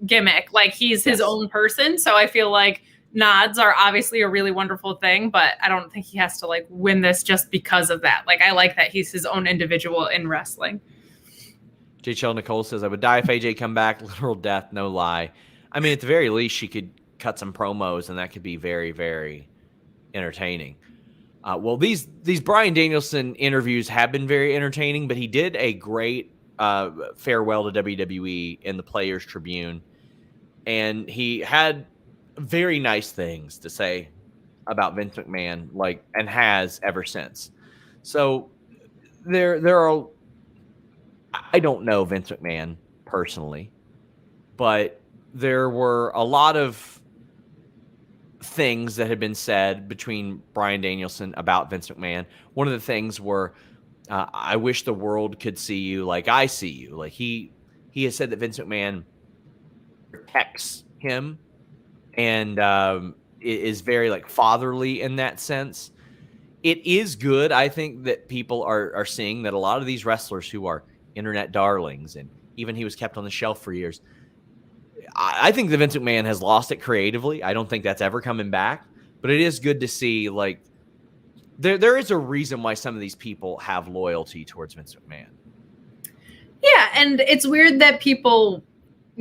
gimmick. Like, he's his own person. So I feel like nods are obviously a really wonderful thing, but I don't think he has to like win this just because of that. Like, I like that he's his own individual in wrestling. J. Chell Nicole says, I would die if AJ come back. Literal death, no lie. I mean, at the very least, she could cut some promos, and that could be very, very entertaining. Well, these Bryan Danielson interviews have been very entertaining, but he did a great farewell to WWE in the Players Tribune, and he had very nice things to say about Vince McMahon, and has ever since. So there are. I don't know Vince McMahon personally, but there were a lot of things that had been said between Bryan Danielson about Vince McMahon. One of the things were, I wish the world could see you like I see you. Like, he has said that Vince McMahon protects him and is very like fatherly in that sense. It is good, I think, that people are seeing that a lot of these wrestlers who are internet darlings, and even he was kept on the shelf for years. I think that Vince McMahon has lost it creatively. I don't think that's ever coming back, but it is good to see, like, there is a reason why some of these people have loyalty towards Vince McMahon. Yeah, and it's weird that people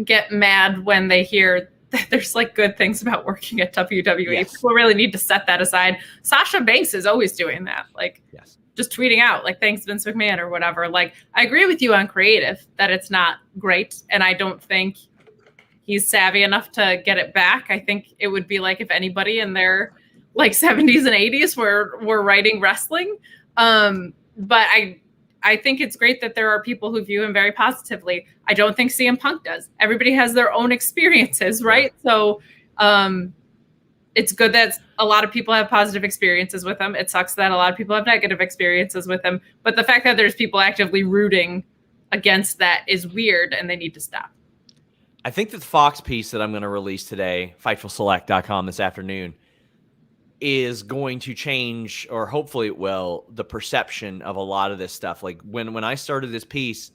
get mad when they hear that there's like good things about working at WWE. Yes. People really need to set that aside. Sasha Banks is always doing that. Like, yes. Just tweeting out, like, thanks Vince McMahon or whatever. Like, I agree with you on creative that it's not great. And I don't think he's savvy enough to get it back. I think it would be like if anybody in their like 70s and 80s were writing wrestling. But I think it's great that there are people who view him very positively. I don't think CM Punk does. Everybody has their own experiences, right? So it's good that a lot of people have positive experiences with him. It sucks that a lot of people have negative experiences with him. But the fact that there's people actively rooting against that is weird, and they need to stop. I think that the Fox piece that I'm going to release today, FightfulSelect.com this afternoon, is going to change, or hopefully it will, the perception of a lot of this stuff. Like, when I started this piece,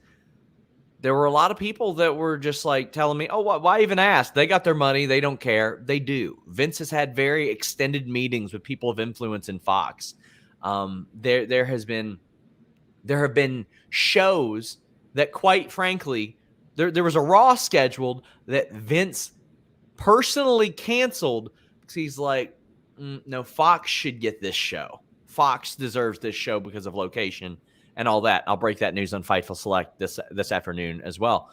there were a lot of people that were just like telling me, oh, why even ask? They got their money. They don't care. They do. Vince has had very extended meetings with people of influence in Fox. There have been shows that, quite frankly, there was a Raw scheduled that Vince personally canceled because he's like, no, Fox should get this show. Fox deserves this show because of location and all that. I'll break that news on Fightful Select this afternoon as well.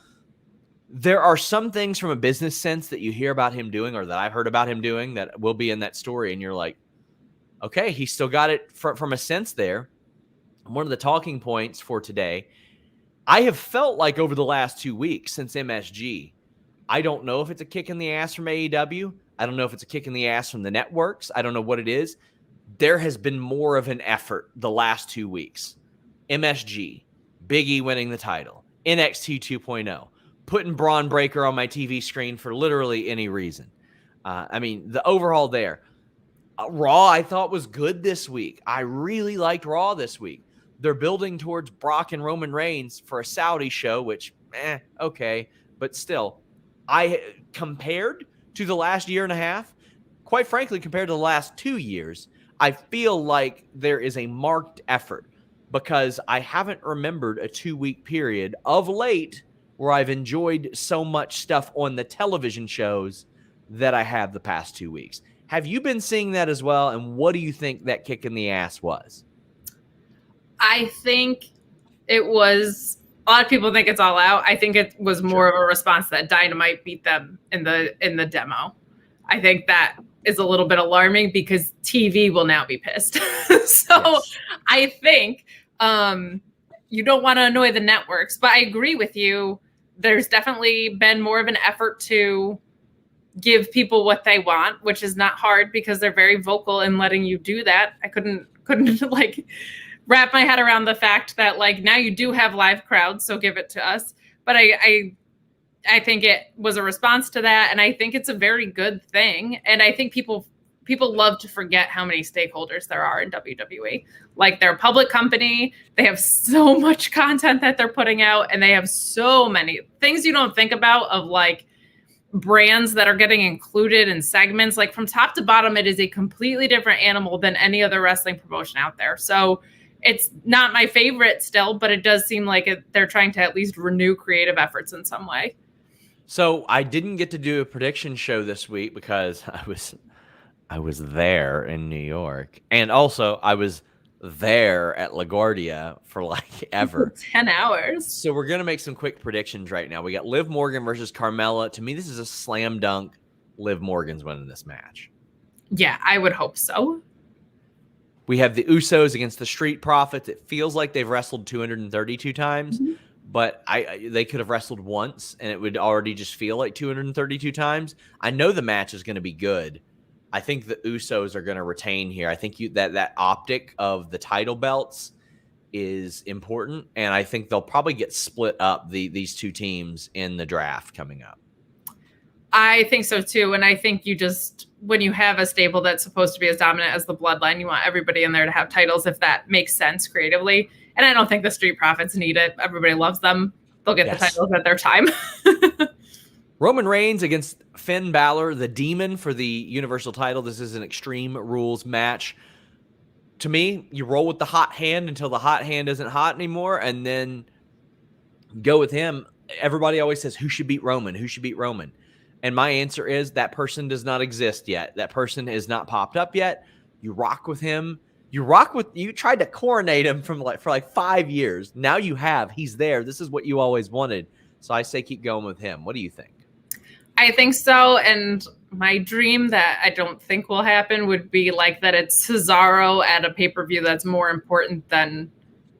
There are some things from a business sense that you hear about him doing, or that I've heard about him doing, that will be in that story, and you're like, okay, he still got it from a sense there. One of the talking points for today, I have felt like over the last 2 weeks since MSG, I don't know if it's a kick in the ass from AEW. I don't know if it's a kick in the ass from the networks. I don't know what it is. There has been more of an effort the last 2 weeks. MSG, Big E winning the title, NXT 2.0, putting Braun Breaker on my TV screen for literally any reason. I mean, the overhaul there. Raw, I thought, was good this week. I really liked Raw this week. They're building towards Brock and Roman Reigns for a Saudi show, which, okay. But still, compared to the last year and a half, quite frankly, compared to the last 2 years, I feel like there is a marked effort, because I haven't remembered a 2-week period of late where I've enjoyed so much stuff on the television shows that I have the past 2 weeks. Have you been seeing that as well? And what do you think that kick in the ass was? I think it was, a lot of people think it's All Out. I think it was more of a response that Dynamite beat them in the demo. I think that is a little bit alarming because TV will now be pissed. So yes. I think you don't want to annoy the networks, but I agree with you. There's definitely been more of an effort to give people what they want, which is not hard because they're very vocal in letting you do that. I couldn't like wrap my head around the fact that like now you do have live crowds, so give it to us. But I think it was a response to that, and I think it's a very good thing. And I think people love to forget how many stakeholders there are in WWE. Like, they're a public company, they have so much content that they're putting out, and they have so many things you don't think about of like brands that are getting included in segments. Like, from top to bottom, it is a completely different animal than any other wrestling promotion out there. So it's not my favorite still, but it does seem like they're trying to at least renew creative efforts in some way. So I didn't get to do a prediction show this week because I was there in New York, and also I was there at LaGuardia for like ever 10 hours. So we're gonna make some quick predictions right now. We got Liv Morgan versus Carmella. To me, this is a slam dunk. Liv Morgan's winning this match. Yeah, I would hope so. We have the Usos against the Street Profits. It feels like they've wrestled 232 times. Mm-hmm. But they could have wrestled once, and it would already just feel like 232 times. I know the match is going to be good. I think the Usos are going to retain here. I think that optic of the title belts is important, and I think they'll probably get split up, these two teams, in the draft coming up. I think so, too. And I think when you have a stable that's supposed to be as dominant as the Bloodline, you want everybody in there to have titles if that makes sense creatively. And I don't think the Street Profits need it. Everybody loves them. They'll get the titles at their time. Roman Reigns against Finn Balor, the Demon, for the Universal title. This is an Extreme Rules match. To me, you roll with the hot hand until the hot hand isn't hot anymore, and then go with him. Everybody always says, who should beat Roman? Who should beat Roman? And my answer is that person does not exist yet. That person has not popped up yet. You rock with him. You tried to coronate him for like 5 years. Now you have. He's there. This is what you always wanted. So I say keep going with him. What do you think? I think so. And my dream that I don't think will happen would be like that it's Cesaro at a pay-per-view that's more important than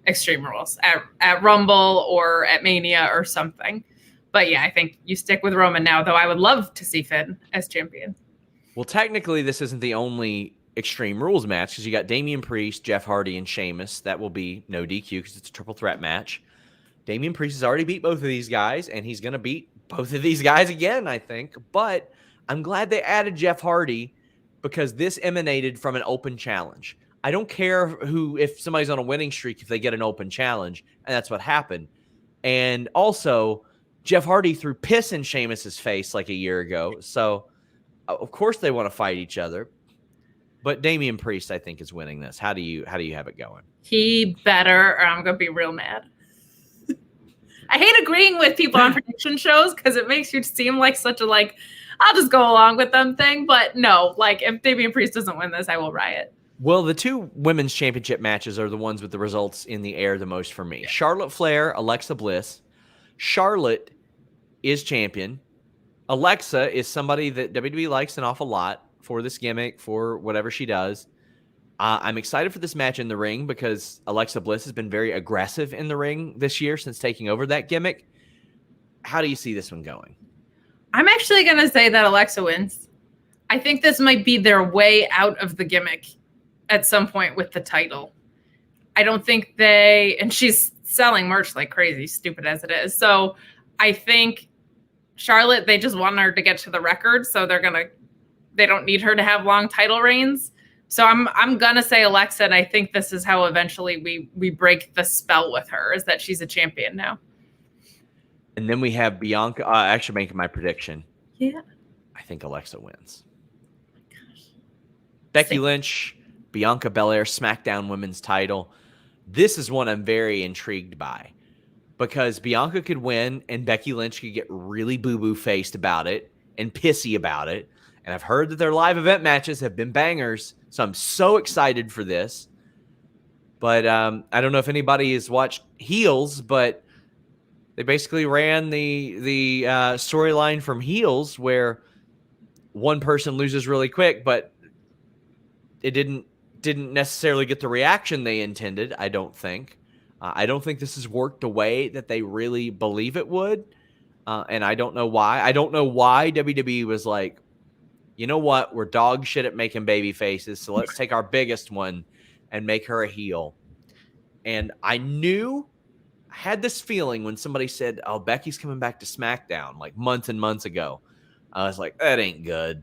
Extreme Rules at Rumble or at Mania or something. But yeah, I think you stick with Roman now, though I would love to see Finn as champion. Well, technically, this isn't the only Extreme Rules match, because you got Damian Priest, Jeff Hardy, and Sheamus. That will be no DQ because it's a triple threat match. Damian Priest has already beat both of these guys, and he's going to beat both of these guys again, I think. But I'm glad they added Jeff Hardy, because this emanated from an open challenge. I don't care if somebody's on a winning streak, if they get an open challenge, and that's what happened. And also, Jeff Hardy threw piss in Sheamus's face like a year ago. So, of course, they want to fight each other. But Damian Priest, I think, is winning this. How do you have it going? He better, or I'm going to be real mad. I hate agreeing with people on prediction shows because it makes you seem like such a I'll just go along with them thing. But no, if Damian Priest doesn't win this, I will riot. Well, the two women's championship matches are the ones with the results in the air the most for me. Charlotte Flair, Alexa Bliss. Charlotte is champion. Alexa is somebody that WWE likes an awful lot for this gimmick, for whatever she does. I'm excited for this match in the ring because Alexa Bliss has been very aggressive in the ring this year since taking over that gimmick. How do you see this one going? I'm actually going to say that Alexa wins. I think this might be their way out of the gimmick at some point with the title. I don't think and she's selling merch like crazy, stupid as it is. So I think Charlotte, they just want her to get to the record. So they don't need her to have long title reigns. So I'm going to say Alexa, and I think this is how eventually we break the spell with her, is that she's a champion now. And then we have Bianca. Actually making my prediction. Yeah. I think Alexa wins. Oh my gosh. Becky Lynch, Bianca Belair, SmackDown Women's title. This is one I'm very intrigued by, because Bianca could win and Becky Lynch could get really boo-boo faced about it and pissy about it. And I've heard that their live event matches have been bangers, so I'm so excited for this. But I don't know if anybody has watched Heels, but they basically ran the storyline from Heels where one person loses really quick, but it didn't necessarily get the reaction they intended, I don't think. I don't think this has worked the way that they really believe it would, and I don't know why. I don't know why WWE was like, you know what? We're dog shit at making baby faces, so let's take our biggest one and make her a heel. And I had this feeling when somebody said, oh, Becky's coming back to SmackDown like months and months ago. I was like, that ain't good.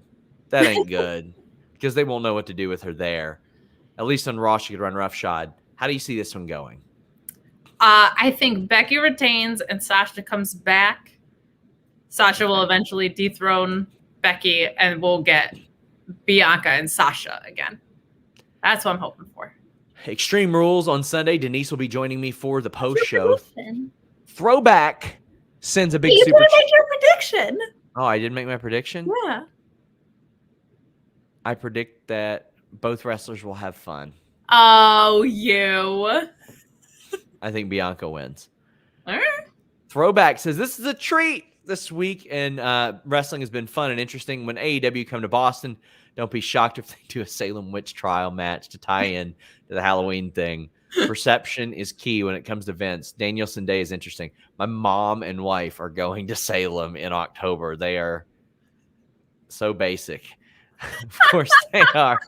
That ain't good. Because they won't know what to do with her there. At least on Raw, she could run roughshod. How do you see this one going? I think Becky retains and Sasha comes back. Sasha will eventually dethrone Becky and we'll get Bianca and Sasha again. That's what I'm hoping for. Extreme Rules on Sunday. Denise will be joining me for the post show. Throwback sends a big you super. You make your prediction. Oh, I didn't make my prediction? Yeah. I predict that both wrestlers will have fun. Oh, you. I think Bianca wins. All right. Throwback says, this is a treat this week, and wrestling has been fun and interesting. When AEW come to Boston, don't be shocked if they do a Salem witch trial match to tie in to the Halloween thing. Perception is key when it comes to events. Danielson Day is interesting. My mom and wife are going to Salem in October. They are so basic. Of course they are.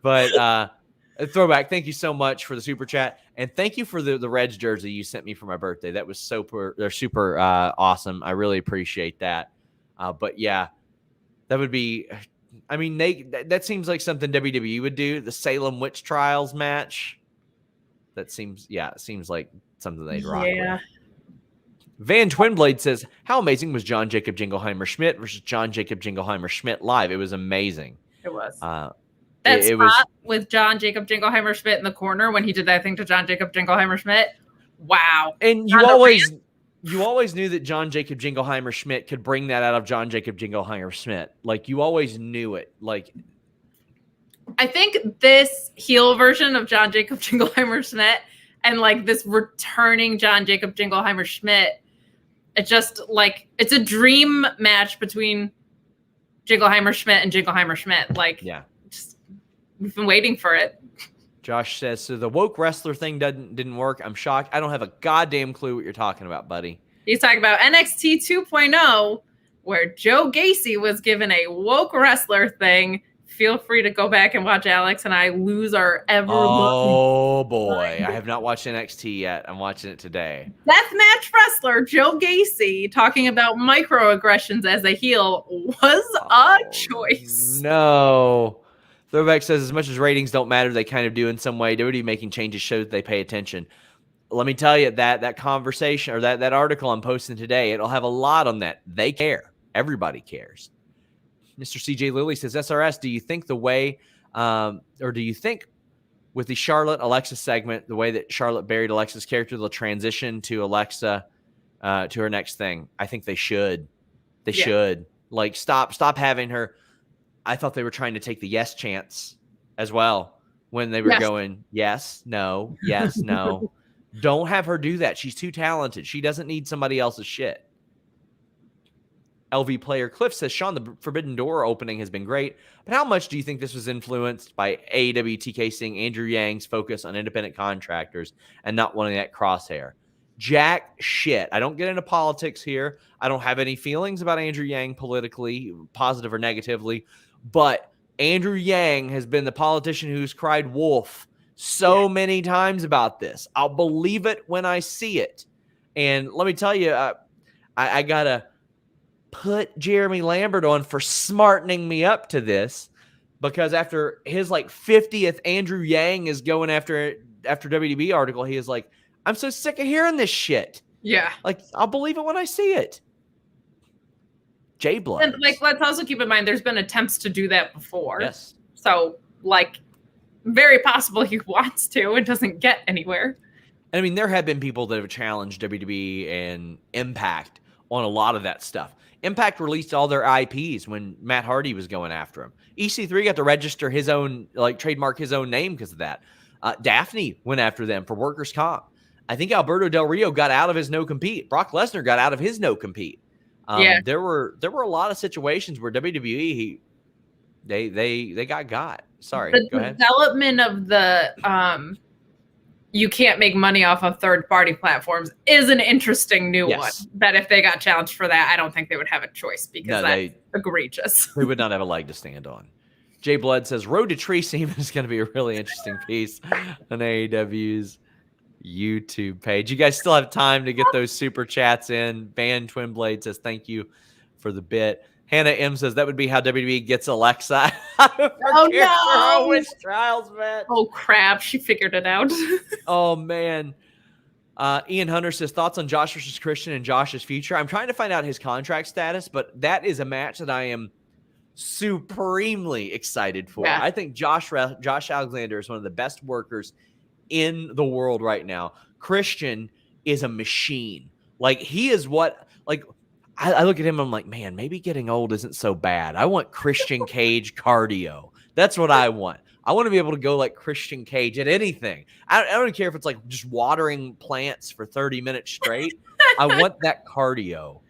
But Throwback, thank you so much for the super chat. And thank you for the Reds jersey you sent me for my birthday. That was they're super awesome. I really appreciate that. But yeah, that would be, I mean, that seems like something WWE would do. The Salem witch trials match. That seems like something they'd rock with. Van Twinblade says, how amazing was John Jacob Jingleheimer Schmidt versus John Jacob Jingleheimer Schmidt live? It was amazing. It was. That it spot was with John Jacob Jingleheimer Schmidt in the corner when he did that thing to John Jacob Jingleheimer Schmidt. Wow. And you always knew that John Jacob Jingleheimer Schmidt could bring that out of John Jacob Jingleheimer Schmidt. Like, you always knew it. Like, I think this heel version of John Jacob Jingleheimer Schmidt and like this returning John Jacob Jingleheimer Schmidt, it's just like, it's a dream match between Jingleheimer Schmidt and Jingleheimer Schmidt. Like, yeah. We've been waiting for it. Josh says, so the woke wrestler thing didn't work. I'm shocked. I don't have a goddamn clue what you're talking about, buddy. He's talking about NXT 2.0, where Joe Gacy was given a woke wrestler thing. Feel free to go back and watch Alex and I lose our ever. Oh boy, I have not watched NXT yet. I'm watching it today. Deathmatch wrestler Joe Gacy talking about microaggressions as a heel was a choice. No. Throwback says, as much as ratings don't matter, they kind of do in some way. WWE making changes shows they pay attention. Let me tell you, that conversation or that article I'm posting today, it'll have a lot on that. They care. Everybody cares. Mr. CJ Lilly says, SRS, do you think the way, or do you think with the Charlotte Alexa segment, the way that Charlotte buried Alexa's character, they'll transition to Alexa to her next thing? I think they should. They should. Like, stop having her. I thought they were trying to take the yes chance as well when they were going, yes, no, yes, no. Don't have her do that. She's too talented. She doesn't need somebody else's shit. LV player Cliff says, Sean, the Forbidden Door opening has been great, but how much do you think this was influenced by AEW TK seeing Andrew Yang's focus on independent contractors and not wanting that crosshair? Jack shit. I don't get into politics here. I don't have any feelings about Andrew Yang politically, positive or negatively, but Andrew Yang has been the politician who's cried wolf so many times about this. I'll believe it when I see it. And let me tell you, I got to put Jeremy Lambert on for smartening me up to this, because after his like 50th Andrew Yang is going after WWE article, he is like, I'm so sick of hearing this shit. Yeah. Like, I'll believe it when I see it. Jay Blood. And like, let's also keep in mind, there's been attempts to do that before. Yes. So like, very possible he wants to and doesn't get anywhere. I mean, there have been people that have challenged WWE and Impact on a lot of that stuff. Impact released all their IPs when Matt Hardy was going after him. EC3 got to register his own, like trademark his own name because of that. Daphne went after them for workers' comp. I think Alberto Del Rio got out of his no-compete. Brock Lesnar got out of his no-compete. There were a lot of situations where WWE they got. Sorry, go ahead. The development of the you can't make money off of third-party platforms is an interesting new one. That if they got challenged for that, I don't think they would have a choice because that's egregious. They would not have a leg to stand on. Jay Blood says, Road to Tree Seaman is going to be a really interesting piece on AEW's YouTube page. You guys still have time to get those super chats in. Van Twin Blade says, thank you for the bit. Hannah M says, that would be how WWE gets Alexa out of her character no. Witch Trials match. Oh, crap. She figured it out. Oh, man. Ian Hunter says, thoughts on Josh versus Christian and Josh's future. I'm trying to find out his contract status, but that is a match that I am supremely excited for. Yeah. I think Josh Alexander is one of the best workers in the world right now. Christian is a machine. Like, he is what, like, I look at him, I'm like, man, maybe getting old isn't so bad. I want Christian Cage cardio. That's what I want. I want to be able to go like Christian Cage at anything. I don't care if it's like just watering plants for 30 minutes straight. I want that cardio.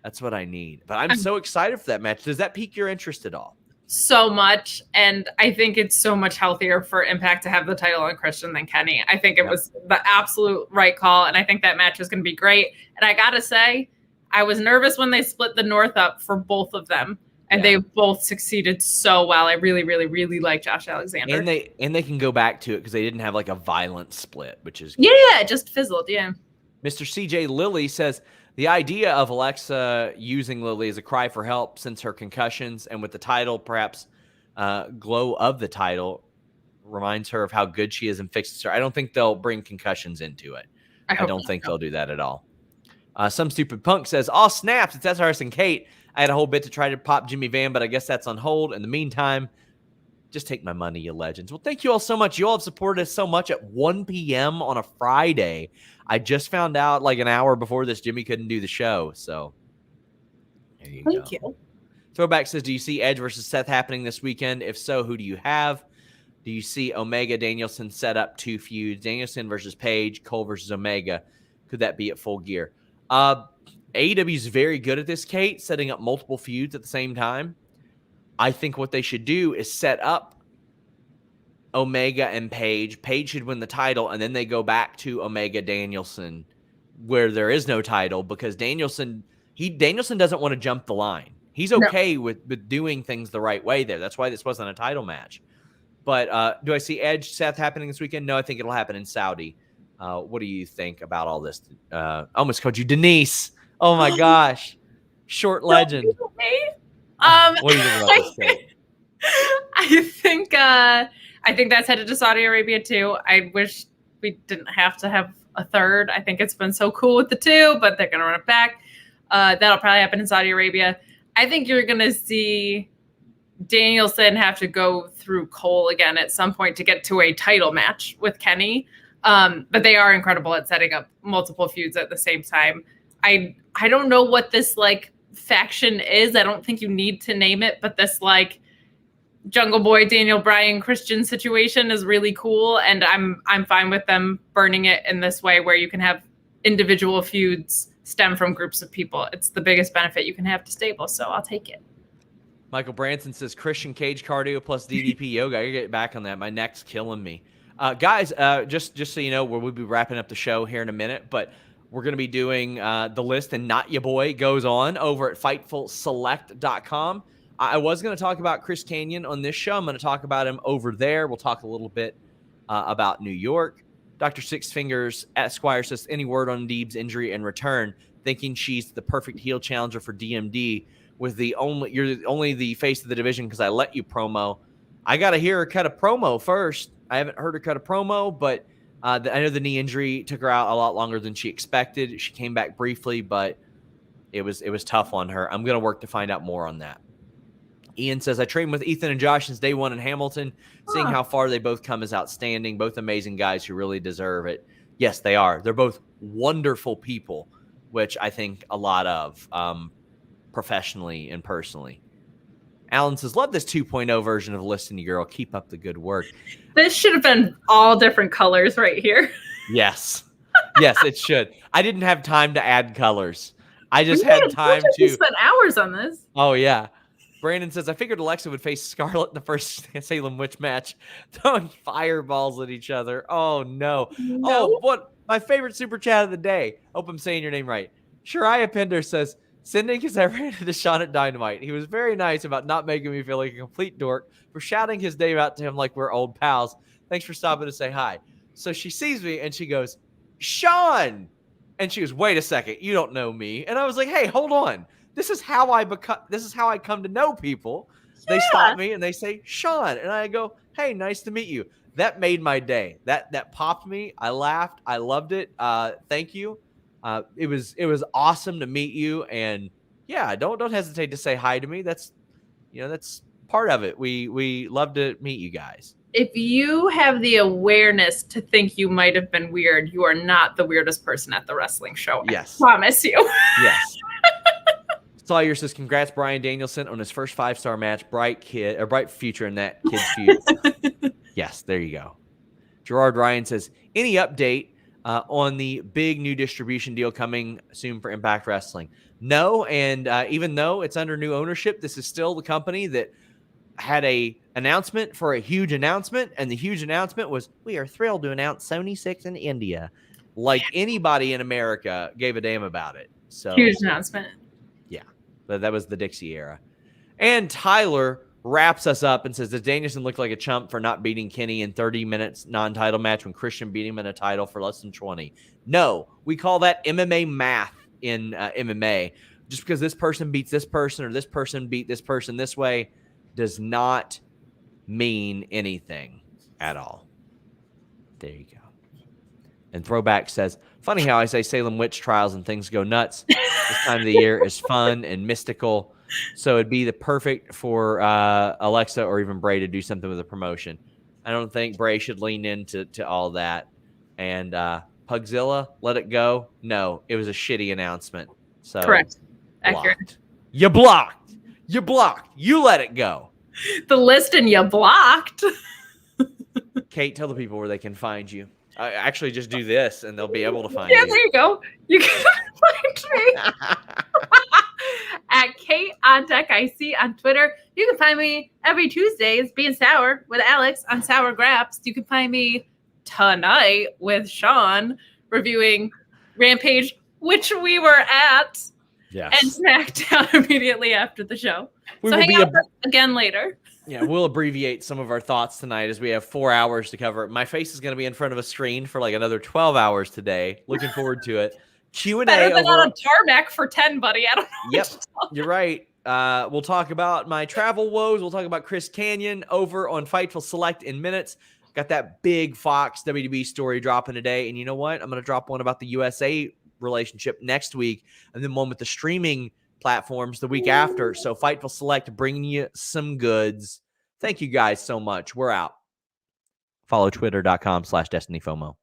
That's what I need. But I'm so excited for that match. Does that pique your interest at all? So much. And I think it's so much healthier for Impact to have the title on Christian than Kenny. I think it was the absolute right call. And I think that match is going to be great. And I got to say, I was nervous when they split the North up for both of them. And they both succeeded so well. I really, really, really like Josh Alexander. And they can go back to it because they didn't have like a violent split, which is good. Yeah, it just fizzled. Yeah. Mr. CJ Lilly says the idea of Alexa using Lily as a cry for help since her concussions and with the title, perhaps glow of the title reminds her of how good she is and fixes her. I don't think they'll bring concussions into it. I don't think they'll do that at all. Some stupid punk says, "All snaps, it's SRS and Kate. I had a whole bit to try to pop Jimmy Van, but I guess that's on hold. In the meantime, just take my money, you legends." Well, thank you all so much. You all have supported us so much at 1 p.m. on a Friday. I just found out like an hour before this Jimmy couldn't do the show. So there you go. Thank you. Throwback says, do you see Edge versus Seth happening this weekend? If so, who do you have? Do you see Omega Danielson set up 2 feuds? Danielson versus Page, Cole versus Omega. Could that be at Full Gear? AEW is very good at this, Kate, setting up multiple feuds at the same time. I think what they should do is set up Omega and Page. Page should win the title, and then they go back to Omega Danielson where there is no title because Danielson doesn't want to jump the line. He's okay with doing things the right way there. That's why this wasn't a title match. But do I see Edge Seth happening this weekend? No, I think it'll happen in Saudi. What do you think about all this? I almost called you Denise. Oh my gosh. Short legend. What do you think about this, Kate? I think that's headed to Saudi Arabia too. I wish we didn't have to have a third. I think it's been so cool with the 2, but they're going to run it back. That'll probably happen in Saudi Arabia. I think you're going to see Danielson have to go through Cole again at some point to get to a title match with Kenny. But they are incredible at setting up multiple feuds at the same time. I don't know what this like faction is. I don't think you need to name it, but this like Jungle Boy, Daniel Bryan, Christian situation is really cool. And I'm fine with them burning it in this way where you can have individual feuds stem from groups of people. It's the biggest benefit you can have to stable. So I'll take it. Michael Branson says Christian Cage cardio plus DDP yoga. I gotta get back on that. My neck's killing me. Guys, just so you know, we'll be wrapping up the show here in a minute, but we're going to be doing the list, and Not Ya Boy goes on over at FightfulSelect.com. I was going to talk about Chris Kanyon on this show. I'm going to talk about him over there. We'll talk a little bit about New York. Dr. Six Fingers Esquire says, any word on Deeb's injury and return? Thinking she's the perfect heel challenger for DMD with you're only the face of the division because I let you promo. I got to hear her cut a promo first. I haven't heard her cut a promo, but I know the knee injury took her out a lot longer than she expected. She came back briefly, but it was tough on her. I'm going to work to find out more on that. Ian says, I trained with Ethan and Josh since day one in Hamilton. Seeing how far they both come is outstanding. Both amazing guys who really deserve it. Yes, they are. They're both wonderful people, which I think a lot of professionally and personally. Alan says, love this 2.0 version of Listen to Girl. Keep up the good work. This should have been all different colors right here. Yes. Yes, it should. I didn't have time to add colors. I just had time to. You spent hours on this. Oh, yeah. Brandon says, I figured Alexa would face Scarlett in the first Salem Witch match, throwing fireballs at each other. Oh, no. Oh, what? My favorite super chat of the day. Hope I'm saying your name right. Shariah Pender says, sending his ever into Sean at Dynamite. He was very nice about not making me feel like a complete dork for shouting his name out to him like we're old pals. Thanks for stopping to say hi. So she sees me and she goes, Sean. And she goes, wait a second, you don't know me. And I was like, hey, hold on. This is how I come to know people. They stop me and they say, Sean. And I go, hey, nice to meet you. That made my day. That popped me. I laughed. I loved it. Thank you. It was awesome to meet you. And yeah, don't hesitate to say hi to me. That's part of it. We love to meet you guys. If you have the awareness to think you might have been weird, you are not the weirdest person at the wrestling show. Yes. I promise you. Yes. Sawyer says, congrats, Bryan Danielson, on his first 5-star match. Bright future in that kid's feud. Yes, there you go. Gerard Ryan says, any update on the big new distribution deal coming soon for Impact Wrestling? No, and even though it's under new ownership, this is still the company that had a announcement for a huge announcement, and the huge announcement was, we are thrilled to announce Sony 6 in India. Like anybody in America gave a damn about it. So huge announcement. Yeah, but that was the Dixie era. And Tyler wraps us up and says, does Danielson look like a chump for not beating Kenny in 30 minutes non-title match when Christian beat him in a title for less than 20? No, we call that MMA math in MMA. Just because this person beats this person or this person beat this person this way does not mean anything at all. There you go. And Throwback says, funny how I say Salem witch trials and things go nuts. This time of the year is fun and mystical. So it'd be the perfect for Alexa or even Bray to do something with a promotion. I don't think Bray should lean into all that. And Pugzilla, let it go. No, it was a shitty announcement. So correct. Accurate. You blocked. You blocked. You let it go. The list and you blocked. Kate, tell the people where they can find you. Actually, just do this and they'll be able to find you. Yeah, there you go. You can find me at Kate on Deck IC on Twitter. You can find me every Tuesdays being sour with Alex on Sour Graps. You can find me tonight with Sean reviewing Rampage, which we were at. Yes. And SmackDown immediately after the show. So hang out again later. Yeah, we'll abbreviate some of our thoughts tonight as we have 4 hours to cover. My face is going to be in front of a screen for like another 12 hours today. Looking forward to it. Q&A better than on a tarmac for 10, buddy. I don't know. Yep, you're right. We'll talk about my travel woes. We'll talk about Chris Kanyon over on Fightful Select in minutes. Got that big Fox WWE story dropping today. And you know what? I'm going to drop one about the USA relationship next week, and then one with the streaming platforms the week after. So Fightful Select bringing you some goods. Thank you guys so much. We're out. Follow twitter.com/DestinyFOMO.